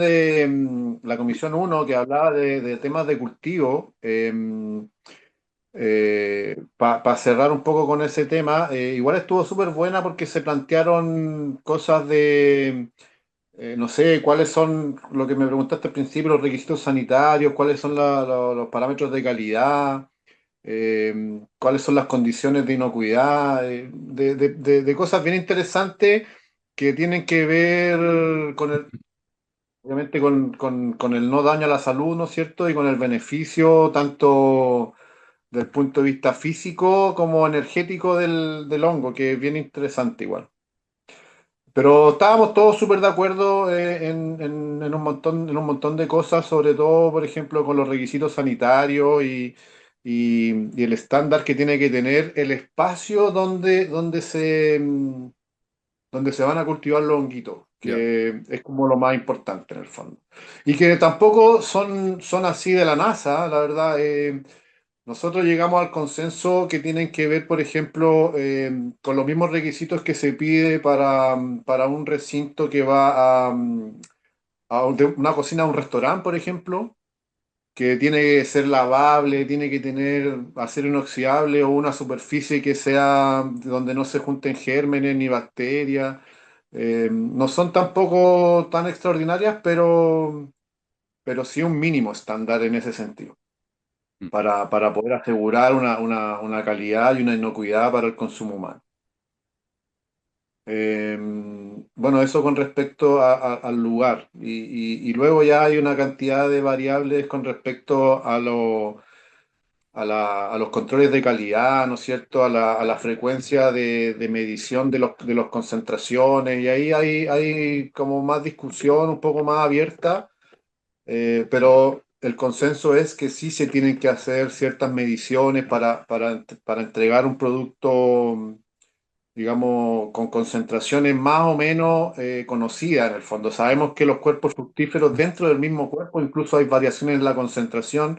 la comisión uno que hablaba de temas de cultivo, para cerrar un poco con ese tema, igual estuvo súper buena porque se plantearon cosas no sé, cuáles son, lo que me preguntaste al principio, los requisitos sanitarios, cuáles son los parámetros de calidad, cuáles son las condiciones de inocuidad, de cosas bien interesantes que tienen que ver con obviamente con el no daño a la salud, ¿no es cierto? Y con el beneficio tanto del punto de vista físico como energético del hongo, que es bien interesante igual. Pero estábamos todos súper de acuerdo en un montón de cosas, sobre todo, por ejemplo, con los requisitos sanitarios y el estándar que tiene que tener el espacio donde se van a cultivar los honguitos, Ya, que es como lo más importante en el fondo. Y que tampoco son así de la NASA, la verdad. Nosotros llegamos al consenso que tienen que ver, por ejemplo, con los mismos requisitos que se pide para un recinto que va de una cocina a un restaurante, por ejemplo, que tiene que ser lavable, tiene que tener acero inoxidable o una superficie que sea donde no se junten gérmenes ni bacterias. No son tampoco tan extraordinarias, pero sí un mínimo estándar en ese sentido, mm, para poder asegurar una calidad y una inocuidad para el consumo humano. Eh, bueno, eso con respecto al lugar. Y luego ya hay una cantidad de variables con respecto a los controles de calidad, ¿no es cierto? A la frecuencia de medición de los concentraciones. Y ahí hay como más discusión, un poco más abierta, pero el consenso es que sí se tienen que hacer ciertas mediciones para entregar un producto, digamos, con concentraciones más o menos conocidas en el fondo. Sabemos que los cuerpos fructíferos dentro del mismo cuerpo, incluso hay variaciones en la concentración,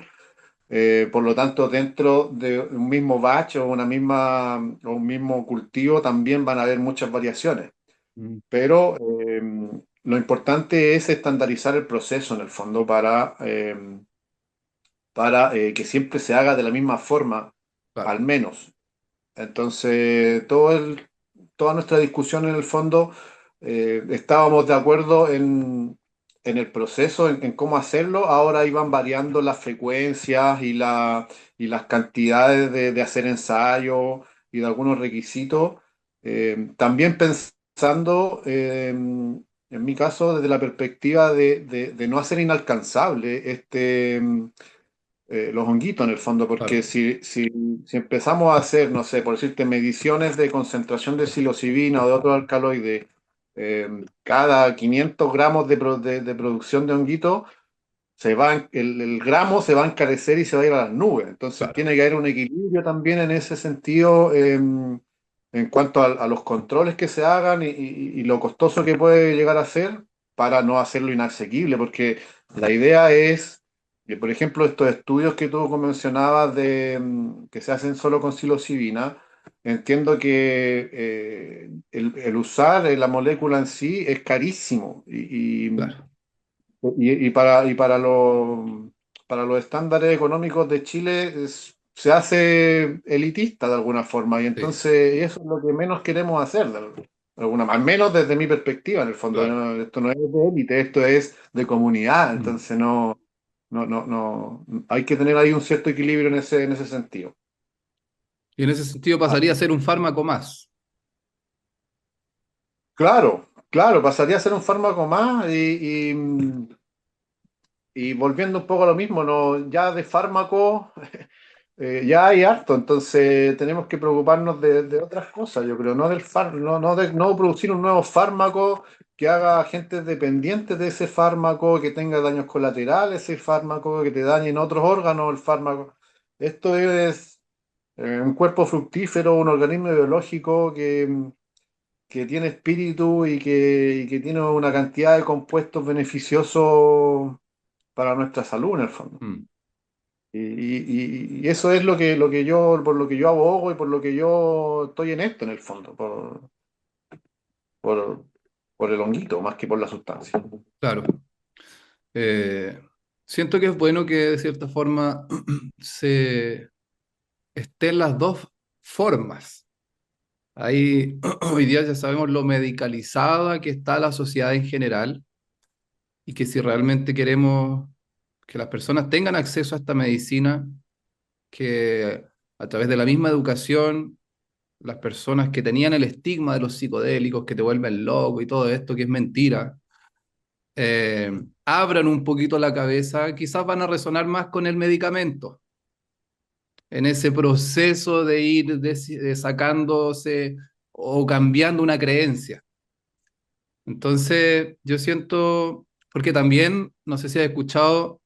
por lo tanto, dentro de un mismo batch o un mismo cultivo también van a haber muchas variaciones. mm, Pero lo importante es estandarizar el proceso en el fondo para que siempre se haga de la misma forma, claro. al menos. Entonces, toda nuestra discusión en el fondo, estábamos de acuerdo en el proceso, en cómo hacerlo. Ahora iban variando las frecuencias y las cantidades de hacer ensayos y de algunos requisitos. También pensando, en mi caso, desde la perspectiva de no hacer inalcanzable los honguitos en el fondo, porque Claro. si empezamos a hacer, no sé, por decirte, mediciones de concentración de psilocibina o de otro alcaloide cada 500 gramos de producción de honguito, el gramo se va a encarecer y se va a ir a las nubes. Entonces Claro. tiene que haber un equilibrio también en ese sentido, en cuanto a los controles que se hagan y lo costoso que puede llegar a ser para no hacerlo inasequible, porque la idea es que, por ejemplo, estos estudios que tú mencionabas que se hacen solo con psilocibina, entiendo que el usar la molécula en sí es carísimo Claro. para los estándares económicos de Chile se hace elitista de alguna forma y Sí, entonces eso es lo que menos queremos hacer de alguna, al menos desde mi perspectiva en el fondo. claro. Esto no es de élite, esto es de comunidad, Mm. entonces no, hay que tener ahí un cierto equilibrio en ese sentido. Y en ese sentido Ah, pasaría a ser un fármaco más. claro, claro, pasaría a ser un fármaco más y volviendo un poco a lo mismo, ¿no? Ya de fármaco ya hay harto, entonces tenemos que preocuparnos de otras cosas, yo creo, no no producir un nuevo fármaco que haga a gente dependiente de ese fármaco, que tenga daños colaterales ese fármaco, que te dañen otros órganos el fármaco. Esto es, Un cuerpo fructífero, un organismo biológico que tiene espíritu y que tiene una cantidad de compuestos beneficiosos para nuestra salud, en el fondo. Mm. Y eso es por lo que yo abogo y por lo que yo estoy en esto, en el fondo, por, por el honguito, más que por la sustancia. Claro. Eh, Siento que es bueno que de cierta forma se estén las dos formas. Ahí hoy día ya sabemos lo medicalizada que está la sociedad en general y que si realmente queremos que las personas tengan acceso a esta medicina, que a través de la misma educación, las personas que tenían el estigma de los psicodélicos, que te vuelven loco y todo esto, que es mentira, eh, abran un poquito la cabeza, quizás van a resonar más con el medicamento, en ese proceso de ir sacándose o cambiando una creencia. Entonces, yo siento, porque también, no sé si has escuchado,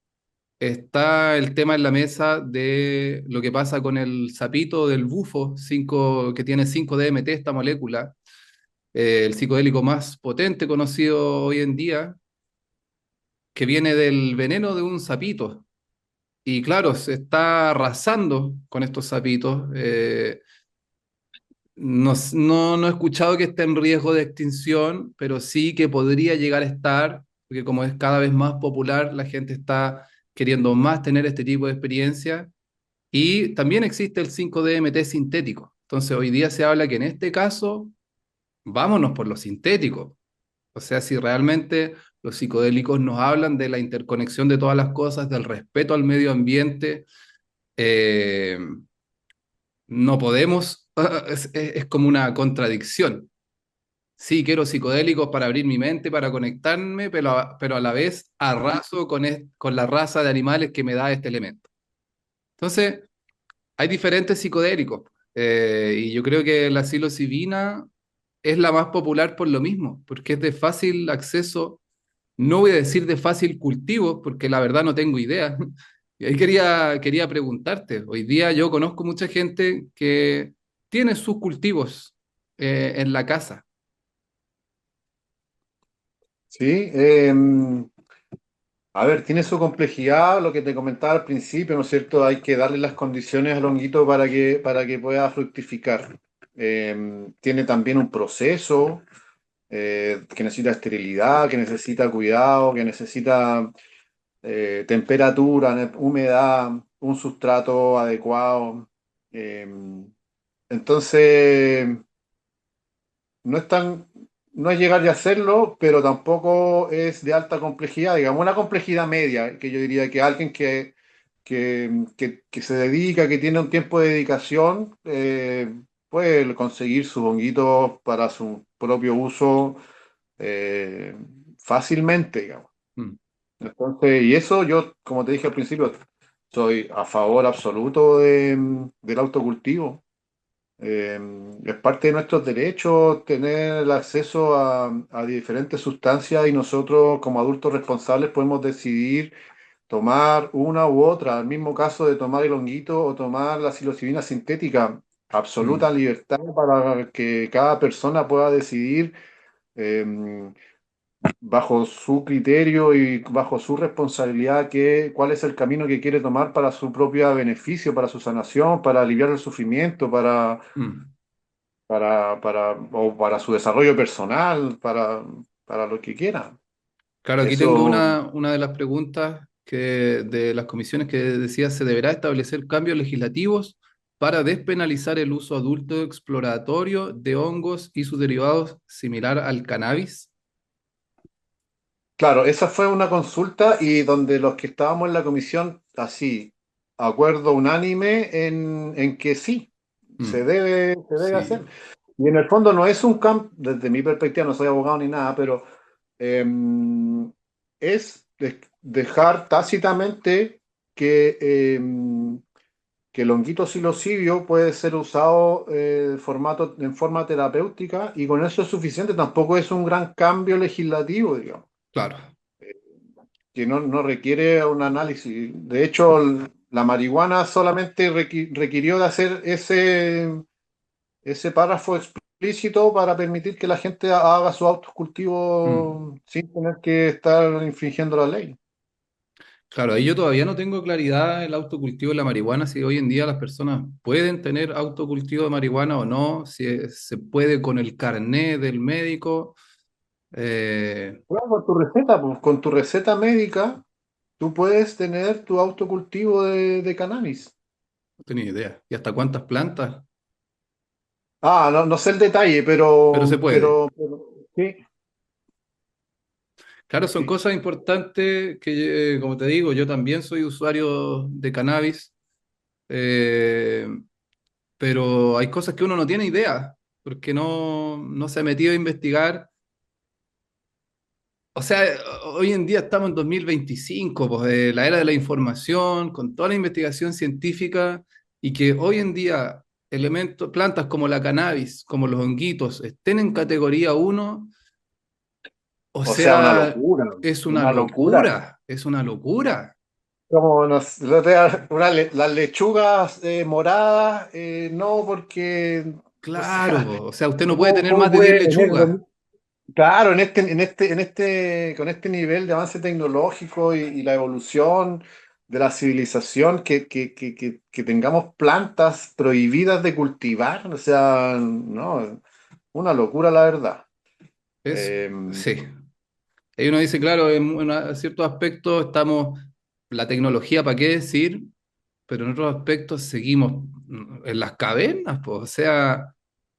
está el tema en la mesa de lo que pasa con el sapito del bufo, que tiene 5-DMT, esta molécula, el psicodélico más potente conocido hoy en día, que viene del veneno de un sapito. Y claro, se está arrasando con estos sapitos. No he escuchado que esté en riesgo de extinción, pero sí que podría llegar a estar, porque como es cada vez más popular, la gente está queriendo más tener este tipo de experiencia. Y también existe el 5-DMT sintético. Entonces, hoy día se habla que en este caso, vámonos por lo sintético. O sea, si realmente los psicodélicos nos hablan de la interconexión de todas las cosas, del respeto al medio ambiente, eh, no podemos, es como una contradicción. Sí, quiero psicodélicos para abrir mi mente, para conectarme, pero a la vez arraso con la raza de animales que me da este elemento. Entonces, hay diferentes psicodélicos, y yo creo que la psilocibina es la más popular por lo mismo, porque es de fácil acceso. No voy a decir de fácil cultivo, porque la verdad no tengo idea. Y ahí quería preguntarte. Hoy día yo conozco mucha gente que tiene sus cultivos en la casa. Sí, a ver, tiene su complejidad, lo que te comentaba al principio, ¿no es cierto? Hay que darle las condiciones al honguito para que pueda fructificar. Tiene también un proceso que necesita esterilidad, que necesita cuidado, que necesita temperatura, humedad, un sustrato adecuado. Eh, entonces, no es tan, no es llegar y hacerlo, pero tampoco es de alta complejidad, digamos, una complejidad media, que yo diría que alguien que se dedica, que tiene un tiempo de dedicación, puede conseguir sus honguitos para su propio uso eh, fácilmente, digamos. Mm, Entonces, y eso yo, como te dije al principio, soy a favor absoluto del autocultivo. Es parte de nuestros derechos tener el acceso a diferentes sustancias y nosotros como adultos responsables podemos decidir tomar una u otra. El mismo caso de tomar el honguito o tomar la psilocibina sintética. mm. Absoluta libertad para que cada persona pueda decidir eh, bajo su criterio y bajo su responsabilidad cuál es el camino que quiere tomar para su propio beneficio, para su sanación, para aliviar el sufrimiento, Mm. o para su desarrollo personal, para lo que quiera. Claro, aquí tengo Eso, una de las preguntas de las comisiones que decía, ¿se deberá establecer cambios legislativos para despenalizar el uso adulto exploratorio de hongos y sus derivados similar al cannabis? claro, esa fue una consulta y donde los que estábamos en la comisión, así, acuerdo unánime en que sí, Mm, se debe hacer. sí. Y en el fondo no es un campo, desde mi perspectiva, no soy abogado ni nada, pero es dejar tácitamente que el honguito psilocidio puede ser usado en forma terapéutica y con eso es suficiente. Tampoco es un gran cambio legislativo, digamos, Claro. que no requiere un análisis. De hecho, La marihuana solamente requirió de hacer ese párrafo explícito para permitir que la gente haga su Mm. autocultivo sin tener que estar infringiendo la ley. Claro, ahí yo todavía no tengo claridad en el autocultivo de la marihuana, si hoy en día las personas pueden tener autocultivo de marihuana o no, si se puede con el carné del médico. Bueno, con tu receta, pues, con tu receta médica, tú puedes tener tu autocultivo de cannabis. No tenía idea. ¿Y hasta cuántas plantas? No, no sé el detalle, Pero se puede. sí, Claro, son sí. cosas importantes que, como te digo, yo también soy usuario de cannabis, eh, pero hay cosas que uno no tiene idea, porque no se ha metido a investigar. O sea, hoy en día estamos en 2025, pues, la era de la información, con toda la investigación científica, y que hoy en día elementos, plantas como la cannabis, como los honguitos, estén en categoría uno. O O sea, una sea, locura, es una una locura. locura, es una locura. Como las lechugas moradas, no, porque, o sea, Claro, o sea, usted no puede tener cómo más de 10 puede tener lechugas. claro, con este nivel de avance tecnológico y la evolución de la civilización, que tengamos plantas prohibidas de cultivar, o sea, no, una locura la verdad. Eh, Sí. Ahí uno dice, claro, en ciertos aspectos estamos, la tecnología, ¿para qué decir? Pero en otros aspectos seguimos en las cavernas, pues. O sea,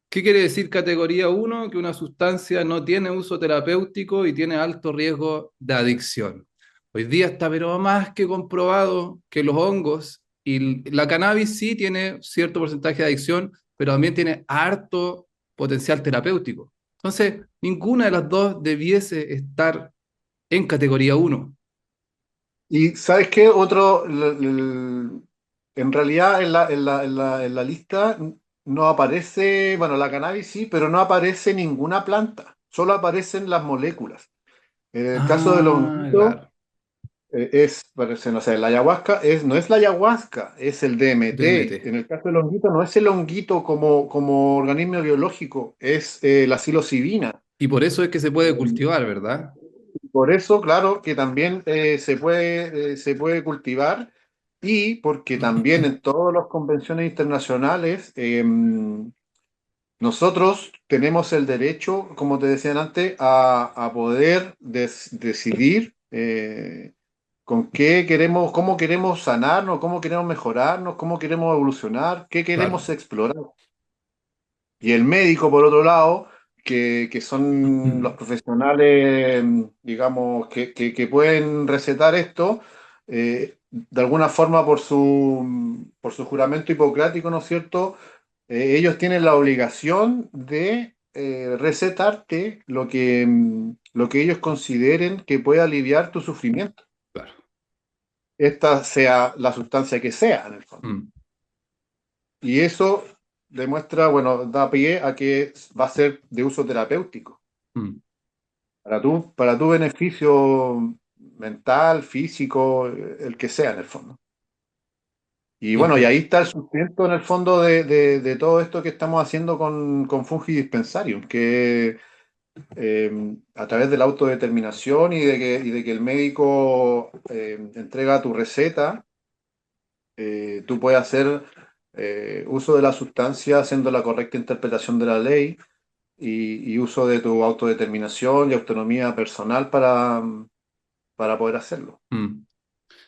¿qué quiere decir categoría uno? Que una sustancia no tiene uso terapéutico y tiene alto riesgo de adicción. Hoy día está pero más que comprobado que los hongos y la cannabis sí tiene cierto porcentaje de adicción, pero también tiene harto potencial terapéutico. Entonces, ninguna de las dos debiese estar en categoría uno. y ¿sabes qué? En realidad en la lista no aparece, bueno, la cannabis sí, pero no aparece ninguna planta, solo aparecen las moléculas. En el caso del Ah, honguito, claro, parece, no sé, la ayahuasca no es la ayahuasca, es el DMT. DMT. En el caso del honguito, no es el honguito como organismo biológico, es la psilocibina. Y por eso es que se puede Eh, cultivar, ¿verdad? por eso, claro, que también se puede cultivar y porque también en todas las convenciones internacionales nosotros tenemos el derecho, como te decían antes, a poder decidir con qué queremos, cómo queremos sanarnos, cómo queremos mejorarnos, cómo queremos evolucionar, qué queremos Claro. explorar. Y el médico, por otro lado, que son los profesionales, digamos, que pueden recetar esto, de alguna forma por su juramento hipocrático, ¿no es cierto? Ellos tienen la obligación de recetarte lo que ellos consideren que puede aliviar tu sufrimiento, Claro. esta sea la sustancia que sea, en el fondo. Mm, Y eso demuestra, bueno, da pie a que va a ser de uso terapéutico, mm. para tu beneficio mental, físico, el que sea en el fondo. Y bueno, y Inter- ahí está el sustento en el fondo de todo esto que estamos haciendo con Fungi Dispensarium, que a través de la autodeterminación y de que el médico entrega tu receta, tú puedes hacer uso de la sustancia haciendo la correcta interpretación de la ley y uso de tu autodeterminación y autonomía personal para poder hacerlo. mm.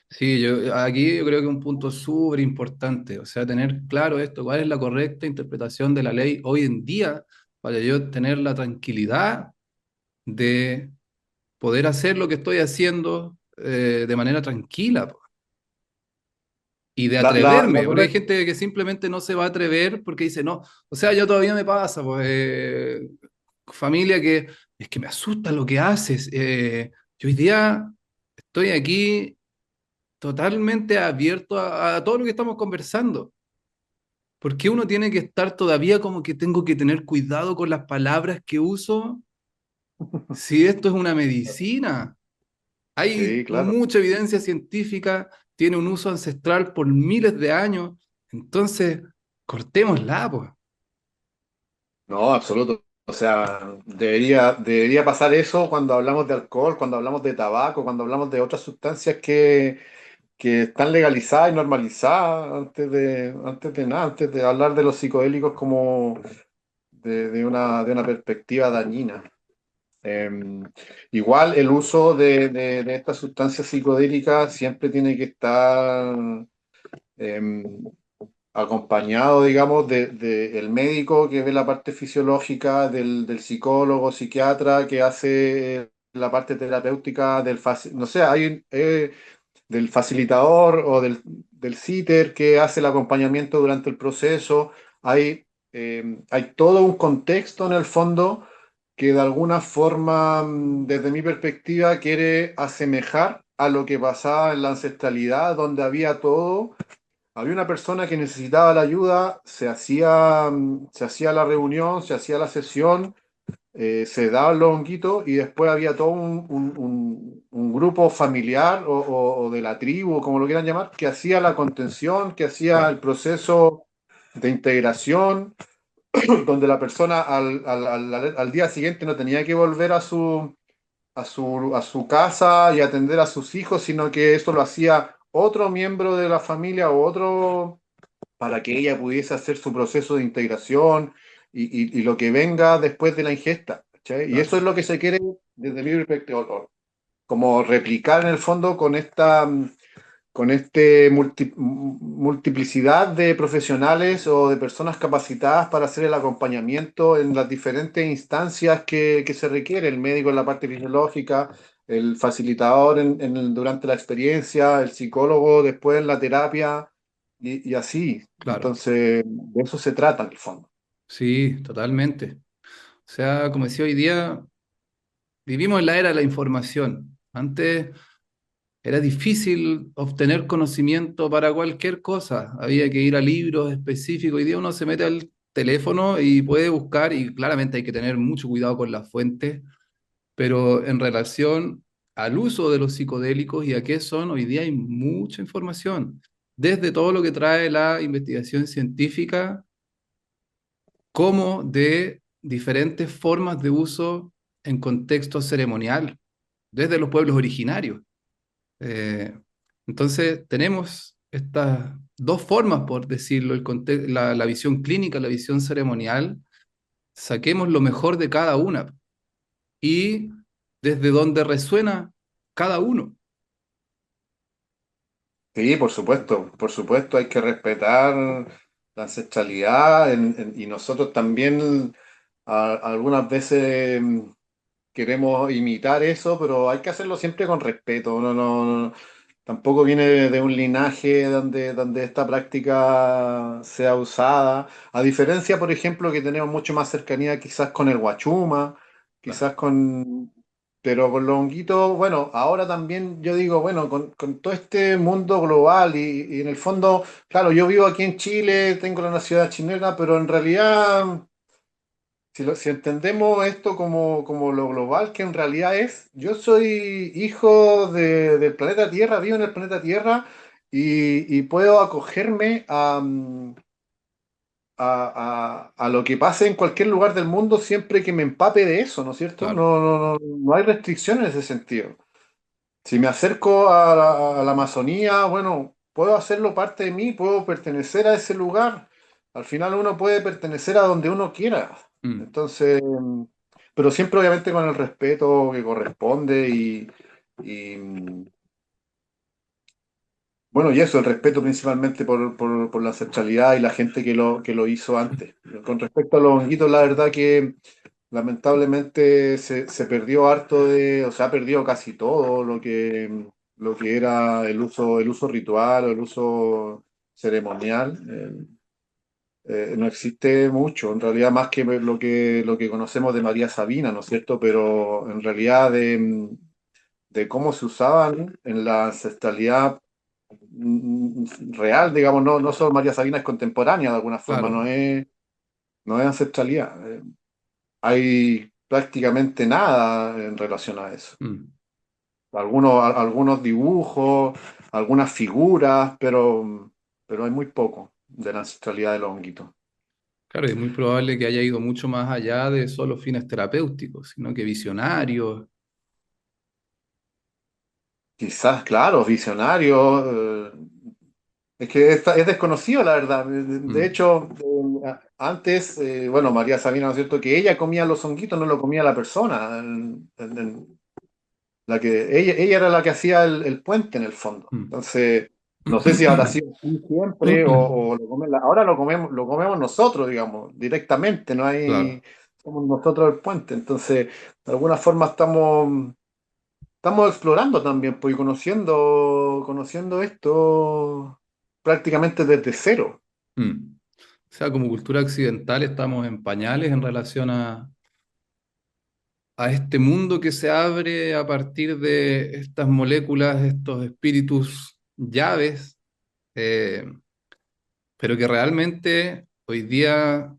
Sí, aquí yo creo que un punto súper importante, o sea, tener claro esto, cuál es la correcta interpretación de la ley hoy en día para yo tener la tranquilidad de poder hacer lo que estoy haciendo de manera tranquila po, y de La atreverme, porque hay correcta, gente que simplemente no se va a atrever porque dice, no, o sea, yo todavía me pasa, pues, familia que es que me asusta lo que haces. Yo hoy día estoy aquí totalmente abierto a todo lo que estamos conversando. ¿Por qué uno tiene que estar todavía como que tengo que tener cuidado con las palabras que uso si esto es una medicina? Hay sí, claro. mucha evidencia científica, tiene un uso ancestral por miles de años, entonces cortémosla, pues. No, absoluto. O sea, debería pasar eso cuando hablamos de alcohol, cuando hablamos de tabaco, cuando hablamos de otras sustancias que están legalizadas y normalizadas antes de nada, antes de hablar de los psicodélicos como de una perspectiva dañina. Eh, Igual el uso de estas sustancias psicodélicas siempre tiene que estar eh, acompañado, digamos, de el médico que ve la parte fisiológica, del psicólogo, psiquiatra que hace la parte terapéutica, no sé, del facilitador o del sitter que hace el acompañamiento durante el proceso. Hay todo un contexto en el fondo que de alguna forma, desde mi perspectiva, quiere asemejar a lo que pasaba en la ancestralidad, donde había todo. Había una persona que necesitaba la ayuda, se hacía la reunión, se hacía la sesión, se daba los honguitos y después había todo un grupo familiar o de la tribu, como lo quieran llamar, que hacía la contención, que hacía Claro, el proceso de integración, donde la persona al día siguiente no tenía que volver a su casa y atender a sus hijos, sino que esto lo hacía otro miembro de la familia o otro para que ella pudiese hacer su proceso de integración y lo que venga después de la ingesta. ¿Cachai? Y eso claro. es lo que se quiere desde mi perspectiva, como replicar en el fondo con esta con este multiplicidad de profesionales o de personas capacitadas para hacer el acompañamiento en las diferentes instancias que se requiere, el médico en la parte fisiológica, el facilitador durante la experiencia, el psicólogo después en la terapia y así. Claro. Entonces, de eso se trata en el fondo. Sí, totalmente. O sea, como decía hoy día, vivimos en la era de la información. Antes era difícil obtener conocimiento para cualquier cosa. Había que ir a libros específicos. Hoy día uno se mete al teléfono y puede buscar, y claramente hay que tener mucho cuidado con las fuentes, pero en relación al uso de los psicodélicos y a qué son, hoy día hay mucha información. Desde todo lo que trae la investigación científica, como de diferentes formas de uso en contexto ceremonial, desde los pueblos originarios. Eh, entonces, tenemos estas dos formas, por decirlo, la visión clínica, la visión ceremonial, saquemos lo mejor de cada una y desde donde resuena cada uno. Sí, por supuesto, hay que respetar la ancestralidad y nosotros también algunas veces queremos imitar eso, pero hay que hacerlo siempre con respeto. Tampoco viene de un linaje donde esta práctica sea usada. A diferencia, por ejemplo, que tenemos mucho más cercanía quizás con el guachuma, Claro. quizás con... Pero con los honguitos, bueno, ahora también yo digo, bueno, con todo este mundo global y en el fondo, claro, yo vivo aquí en Chile, tengo la nacionalidad chilena, pero en realidad si entendemos esto como lo global que en realidad es, yo soy hijo del planeta Tierra, vivo en el planeta Tierra y puedo acogerme a lo que pase en cualquier lugar del mundo siempre que me empape de eso, ¿no es cierto? Claro. No hay restricción en ese sentido. Si me acerco a la Amazonía, bueno, puedo hacerlo parte de mí, puedo pertenecer a ese lugar. Al final uno puede pertenecer a donde uno quiera. Mm, Entonces, pero siempre obviamente con el respeto que corresponde y, bueno, y eso, el respeto principalmente por la ancestralidad y la gente que lo hizo antes. Con respecto a los honguitos, la verdad que lamentablemente se perdió harto o sea, ha perdido casi todo lo que era el uso ritual o el uso ceremonial. No existe mucho, en realidad más que lo que conocemos de María Sabina, ¿no es cierto? Pero en realidad de cómo se usaban en la ancestralidad real, digamos, no solo María Sabina es contemporánea de alguna forma, claro. no es ancestralidad. Hay prácticamente nada en relación a eso. Mm. algunos dibujos, algunas figuras, pero hay muy poco de la ancestralidad de los honguitos. Claro, es muy probable que haya ido mucho más allá de solo fines terapéuticos, sino que visionarios. Quizás, claro, visionarios. Es que es desconocido, la verdad. De Mm, hecho, antes, bueno, María Sabina, ¿no es cierto? Que ella comía los honguitos, no lo comía la persona. La que, ella era la que hacía el puente en el fondo. mm. Entonces, no sé si habrá sido así siempre o ahora lo comemos nosotros, digamos, directamente, no hay, Claro. somos nosotros el puente. Entonces, de alguna forma estamos explorando también, pues, y conociendo esto prácticamente desde cero. Mm. O sea, como cultura occidental estamos en pañales en relación a este mundo que se abre a partir de estas moléculas, estos espíritus llaves, eh, pero que realmente hoy día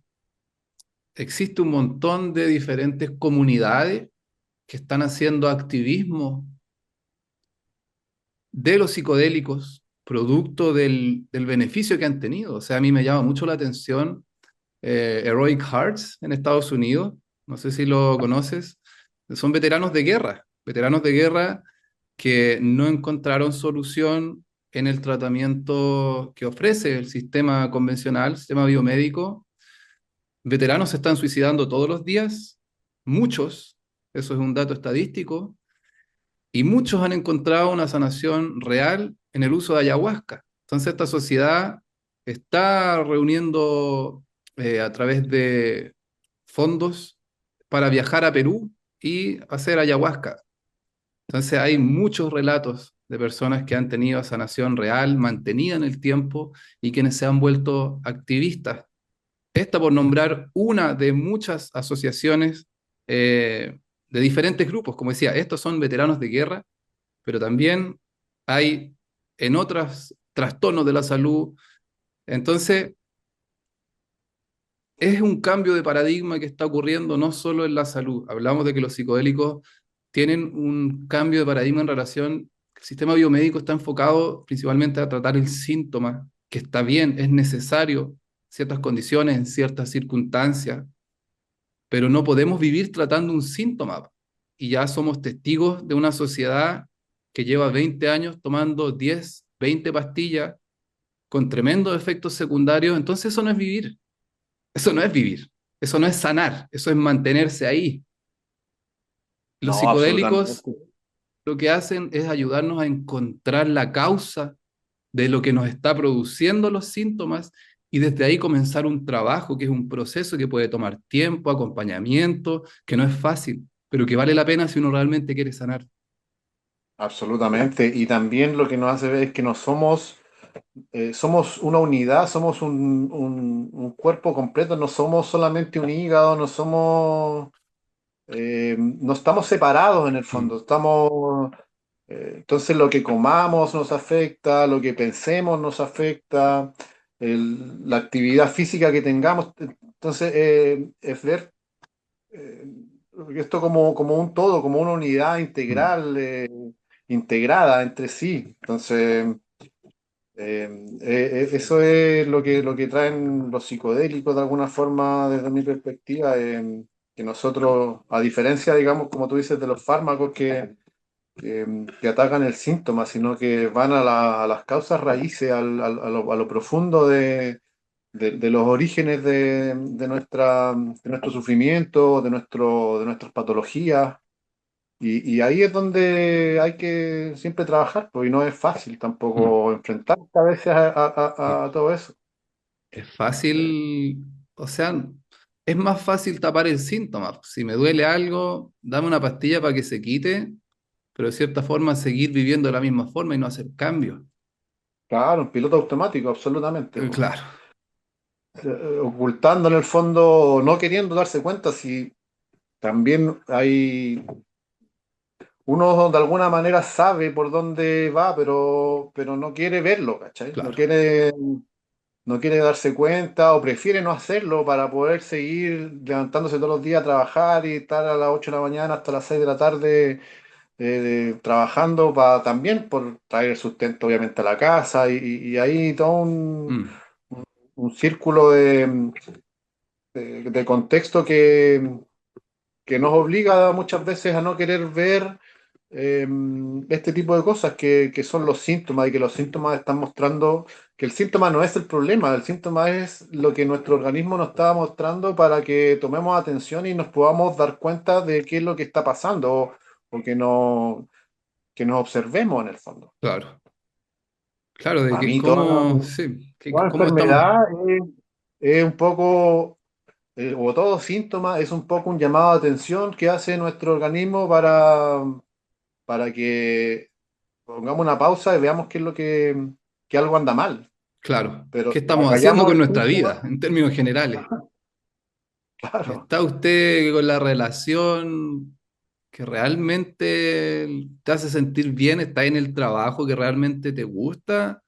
existe un montón de diferentes comunidades que están haciendo activismo de los psicodélicos, producto del beneficio que han tenido. O sea, a mí me llama mucho la atención Heroic Hearts en Estados Unidos, no sé si lo conoces, son veteranos de guerra que no encontraron solución en el tratamiento que ofrece el sistema convencional, el sistema biomédico. Veteranos se están suicidando todos los días, muchos, eso es un dato estadístico, y muchos han encontrado una sanación real en el uso de ayahuasca. Entonces esta sociedad está reuniendo a través de fondos para viajar a Perú y hacer ayahuasca. Entonces hay muchos relatos de personas que han tenido sanación real, mantenida en el tiempo y quienes se han vuelto activistas. Esta por nombrar una de muchas asociaciones de diferentes grupos. Como decía, estos son veteranos de guerra, pero también hay en otros trastornos de la salud. Entonces, es un cambio de paradigma que está ocurriendo no solo en la salud. Hablamos de que los psicodélicos tienen un cambio de paradigma en relación, el sistema biomédico está enfocado principalmente a tratar el síntoma, que está bien, es necesario ciertas condiciones, en ciertas circunstancias, pero no podemos vivir tratando un síntoma. Y ya somos testigos de una sociedad que lleva 20 años tomando 10, 20 pastillas con tremendos efectos secundarios. Entonces eso no es vivir, eso no es vivir, eso no es sanar, eso es mantenerse ahí. Los No, psicodélicos absolutamente. lo que hacen es ayudarnos a encontrar la causa de lo que nos está produciendo los síntomas y desde ahí comenzar un trabajo que es un proceso que puede tomar tiempo, acompañamiento, que no es fácil, pero que vale la pena si uno realmente quiere sanar. Absolutamente. Y también lo que nos hace ver es que no somos, somos una unidad, somos un cuerpo completo, no somos solamente un hígado, no estamos separados en el Mm, fondo, entonces lo que comamos nos afecta, lo que pensemos nos afecta, la actividad física que tengamos, entonces es ver eh, esto como un todo, como una unidad mm, integral, integrada entre sí. Entonces, eso es lo que traen los psicodélicos de alguna forma, desde mi perspectiva, que nosotros, a diferencia, digamos, como tú dices, de los fármacos que atacan el síntoma, sino que van a las causas raíces, a lo profundo de los orígenes de nuestro sufrimiento, de nuestras patologías. Y ahí es donde hay que siempre trabajar, pues, y no es fácil mm. tampoco enfrentarse a veces a todo eso. Es Eh, fácil, o sea, es más fácil tapar el síntoma. Si me duele algo, dame una pastilla para que se quite, pero de cierta forma seguir viviendo de la misma forma y no hacer cambios. claro, un piloto automático, absolutamente, pues. Claro, Ocultando en el fondo, no queriendo darse cuenta si también uno de alguna manera sabe por dónde va, pero no quiere verlo, ¿cachai? No claro. quiere, no quiere darse cuenta o prefiere no hacerlo para poder seguir levantándose todos los días a trabajar y estar a las 8 de la mañana hasta las 6 de la tarde trabajando también por traer el sustento obviamente a la casa y ahí todo Mm, un círculo de contexto que nos obliga muchas veces a no querer ver eh, este tipo de cosas que son los síntomas y que los síntomas están mostrando que el síntoma no es el problema, el síntoma es lo que nuestro organismo nos está mostrando para que tomemos atención y nos podamos dar cuenta de qué es lo que está pasando o que nos observemos en el fondo. claro, claro, de Para que mí cómo, sí, toda cómo estamos, enfermedad es un poco, o todo síntoma es un poco un llamado de atención que hace nuestro organismo para que pongamos una pausa y veamos qué es lo que algo anda mal. claro, Pero ¿qué si estamos haciendo acallamos con el nuestra síntoma, vida en términos generales? claro, ¿Está usted con la relación que realmente te hace sentir bien? ¿Está en el trabajo que realmente te gusta?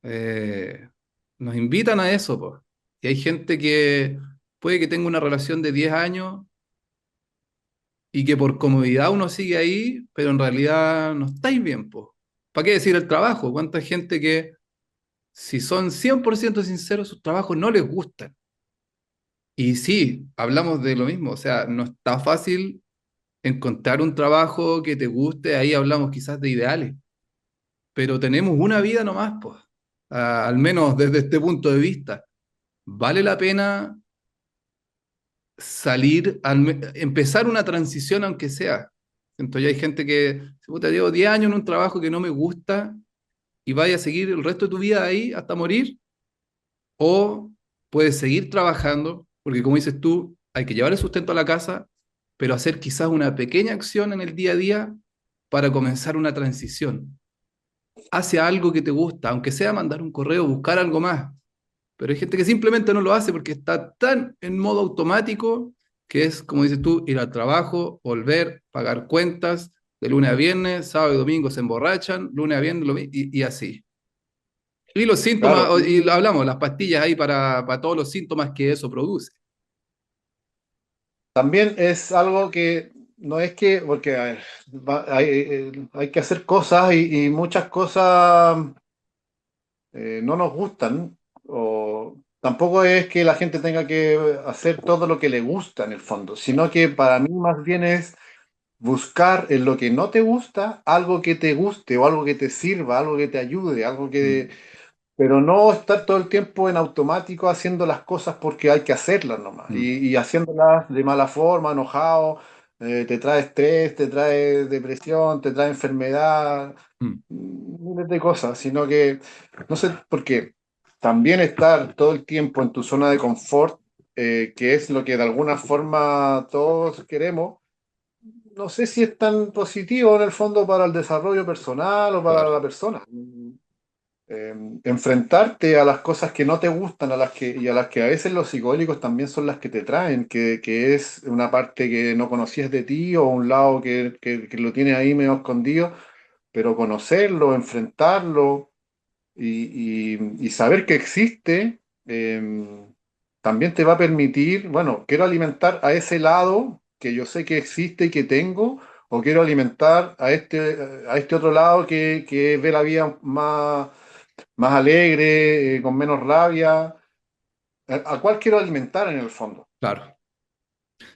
Eh, Nos invitan a eso, pues. Y hay gente que puede que tenga una relación de 10 años y que por comodidad uno sigue ahí, pero en realidad no estáis bien, pues. ¿Para qué decir el trabajo? ¿Cuánta gente que, si son 100% sinceros, sus trabajos no les gustan? Y sí, hablamos de lo mismo, o sea, no está fácil encontrar un trabajo que te guste, ahí hablamos quizás de ideales, pero tenemos una vida nomás, pues, al menos desde este punto de vista. ¿Vale la pena salir, empezar una transición aunque sea? Entonces hay gente que, puta, llevo 10 años en un trabajo que no me gusta y vaya a seguir el resto de tu vida ahí hasta morir, o puedes seguir trabajando, porque como dices tú, hay que llevar el sustento a la casa, pero hacer quizás una pequeña acción en el día a día para comenzar una transición hacia algo que te gusta, aunque sea mandar un correo, buscar algo más. Pero hay gente que simplemente no lo hace porque está tan en modo automático que es, como dices tú, ir al trabajo, volver, pagar cuentas, de lunes a viernes, sábado y domingo se emborrachan, lunes a viernes y así. Y los síntomas, claro. y hablamos, las pastillas ahí para todos los síntomas que eso produce. También es algo que no es que, porque a ver, hay que hacer cosas y muchas cosas no nos gustan, o tampoco es que la gente tenga que hacer todo lo que le gusta en el fondo, sino que para mí más bien es buscar en lo que no te gusta algo que te guste o algo que te sirva, algo que te ayude, algo que... Mm, Pero no estar todo el tiempo en automático haciendo las cosas porque hay que hacerlas nomás mm, y haciéndolas de mala forma, enojado, te trae estrés, te trae depresión, te trae enfermedad, mm, miles de cosas, sino que, no sé por qué, también estar todo el tiempo en tu zona de confort, que es lo que de alguna forma todos queremos, no sé si es tan positivo en el fondo para el desarrollo personal o para claro, la persona. Enfrentarte a las cosas que no te gustan, y a las que a veces los psicodélicos también son las que te traen, que es una parte que no conocías de ti o un lado que lo tienes ahí medio escondido, pero conocerlo, enfrentarlo y saber que existe, también te va a permitir, bueno, quiero alimentar a ese lado que yo sé que existe y que tengo, o quiero alimentar a este otro lado que ve la vida más alegre, con menos rabia. ¿A cuál quiero alimentar en el fondo? claro.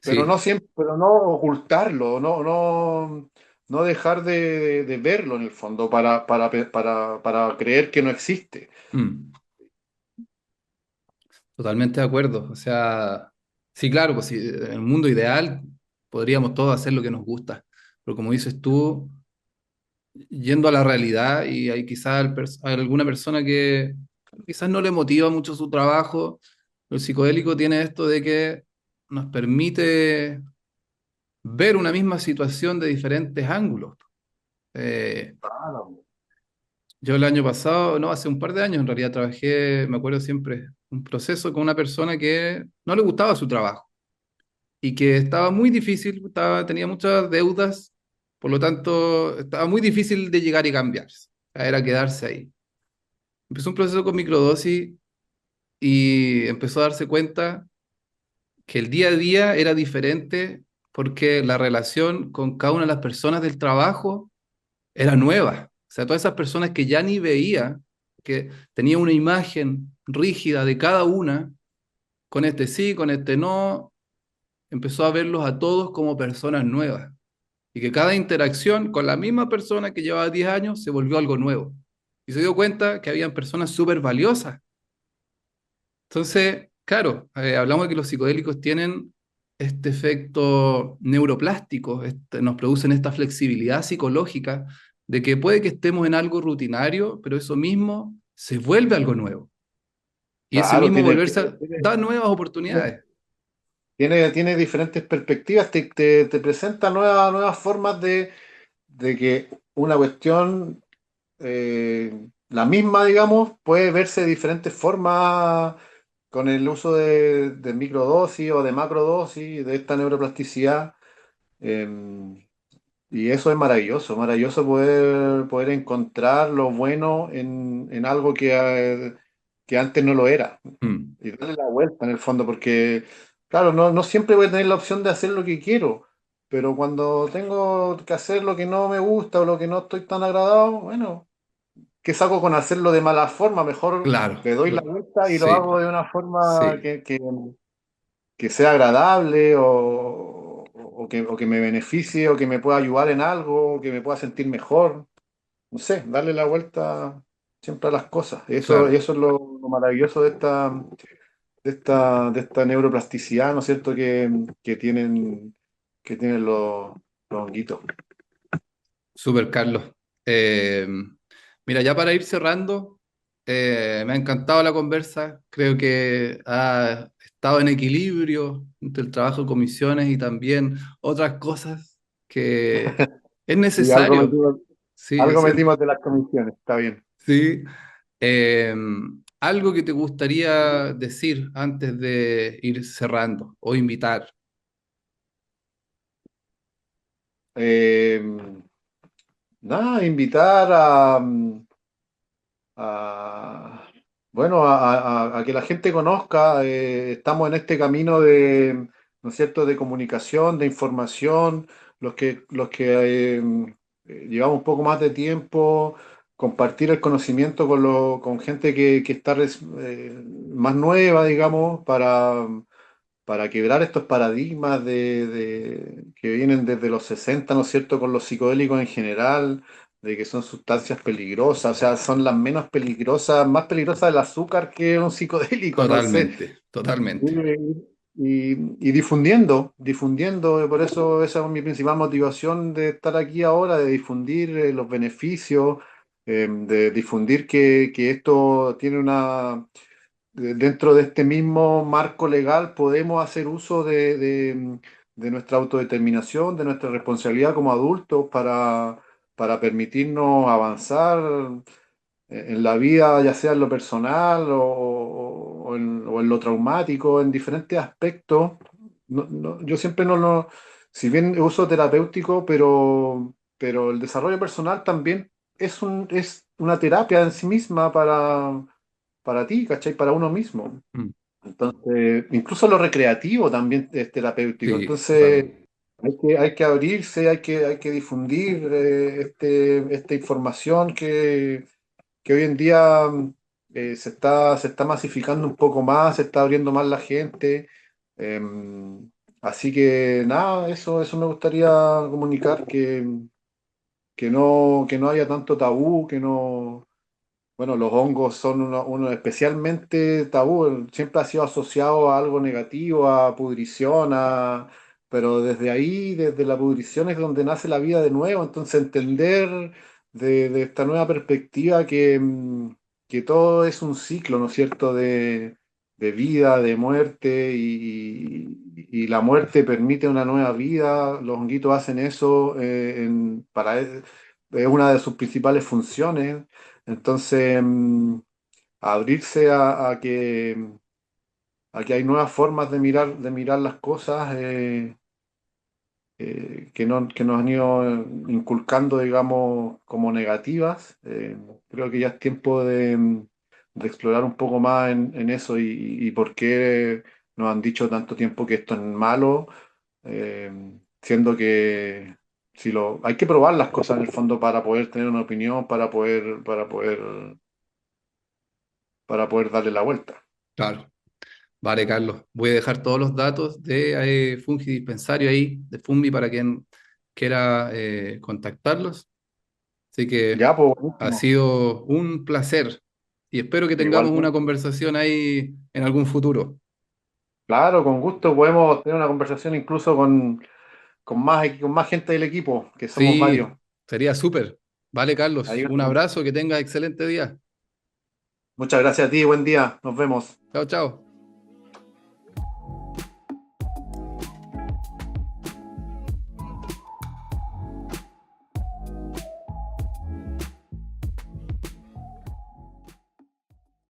Pero no Sí. siempre, pero no ocultarlo, no dejar de verlo en el fondo para creer que no existe. Mm. Totalmente de acuerdo. O sea, sí, claro, pues sí, en el mundo ideal podríamos todos hacer lo que nos gusta. Pero como dices tú, yendo a la realidad, y hay quizás alguna persona que quizás no le motiva mucho su trabajo, el psicodélico tiene esto de que nos permite ver una misma situación de diferentes ángulos. Eh, Claro. yo el año pasado, no, hace un par de años en realidad trabajé, me acuerdo siempre, un proceso con una persona que no le gustaba su trabajo y que estaba muy difícil, tenía muchas deudas, por lo tanto, estaba muy difícil de llegar y cambiarse. O sea, era quedarse ahí. Empezó un proceso con microdosis y empezó a darse cuenta que el día a día era diferente porque la relación con cada una de las personas del trabajo era nueva. O sea, todas esas personas que ya ni veía, que tenía una imagen rígida de cada una, con este sí, con este no, empezó a verlos a todos como personas nuevas. Y que cada interacción con la misma persona que llevaba 10 años se volvió algo nuevo. Y se dio cuenta que habían personas súper valiosas. Entonces, claro, hablamos de que los psicodélicos tienen este efecto neuroplástico, nos producen esta flexibilidad psicológica de que puede que estemos en algo rutinario, pero eso mismo se vuelve algo nuevo. Y ese Claro, mismo volverse da nuevas oportunidades. tiene diferentes perspectivas, te presenta nuevas formas de que una cuestión, la misma, digamos, puede verse de diferentes formas con el uso de microdosis o de macrodosis, de esta neuroplasticidad. eh, y eso es maravilloso, maravilloso poder encontrar lo bueno en algo que antes no lo era. Mm, Y darle la vuelta en el fondo, porque, claro, no siempre voy a tener la opción de hacer lo que quiero, pero cuando tengo que hacer lo que no me gusta o lo que no estoy tan agradado, bueno, ¿qué saco con hacerlo de mala forma? Mejor claro, le doy la vuelta y lo sí, hago de una forma sí, que sea agradable o que me beneficie o que me pueda ayudar en algo, que me pueda sentir mejor. No sé, darle la vuelta siempre a las cosas. claro, Eso es lo maravilloso de esta neuroplasticidad, ¿no es cierto?, que tienen los honguitos. súper Carlos. Eh, Mira, ya para ir cerrando, me ha encantado la conversa. Creo que ha estado en equilibrio entre el trabajo de comisiones y también otras cosas que es Y algo necesario. metimos, Sí, algo metimos de las comisiones, está bien. sí. Eh, Algo que te gustaría decir antes de ir cerrando o invitar. Eh, Nada, invitar a, bueno, a que la gente conozca, estamos en este camino ¿no es cierto?, de comunicación, de información, los que llevamos un poco más de tiempo, compartir el conocimiento con gente que está más nueva, digamos, para quebrar estos paradigmas que vienen desde los 60, ¿no es cierto?, con los psicodélicos en general, de que son sustancias peligrosas, o sea, son las menos peligrosas, más peligrosas del azúcar que un psicodélico, no sé. Totalmente, totalmente. Y difundiendo, por eso esa es mi principal motivación de estar aquí ahora, de difundir los beneficios, de difundir que esto tiene dentro de este mismo marco legal podemos hacer uso de nuestra autodeterminación, de nuestra responsabilidad como adultos para permitirnos avanzar en la vida, ya sea en lo personal o en lo traumático, en diferentes aspectos. Yo siempre si bien uso terapéutico, pero el desarrollo personal también es una terapia en sí misma para ti, ¿cachai? Para uno mismo. Mm, Entonces, incluso lo recreativo también es terapéutico. sí, Entonces, totalmente. hay que abrirse, hay que difundir esta información que hoy en día se está masificando un poco más, se está abriendo más la gente. Eh, Así que nada, eso me gustaría comunicar, que no haya tanto tabú, que no. Bueno, los hongos son uno especialmente tabú, siempre ha sido asociado a algo negativo, a pudrición, pero desde ahí, desde la pudrición es donde nace la vida de nuevo, entonces entender de esta nueva perspectiva que todo es un ciclo, ¿no es cierto?, de vida, de muerte, y la muerte permite una nueva vida, los honguitos hacen eso, es una de sus principales funciones. Entonces, abrirse a que hay nuevas formas de mirar las cosas, que nos han ido inculcando, digamos, como negativas. Creo que ya es tiempo de explorar un poco más en eso y por qué nos han dicho tanto tiempo que esto es malo. siendo que hay que probar las cosas en el fondo para poder tener una opinión, para poder darle la vuelta. Claro. Vale, Carlos. Voy a dejar todos los datos de Fungi Dispensario ahí, de Fungi, para quien quiera contactarlos. Así que Ya, pues ha buenísimo. sido un placer y espero que tengamos una Igualmente. conversación ahí en algún futuro. Claro, con gusto podemos tener una conversación incluso con más gente del equipo, que somos varios. Sí, sería súper. Vale, Carlos. Ahí, Un abrazo, que tengas excelente día. muchas gracias a ti, buen día, nos vemos. Chao, chao.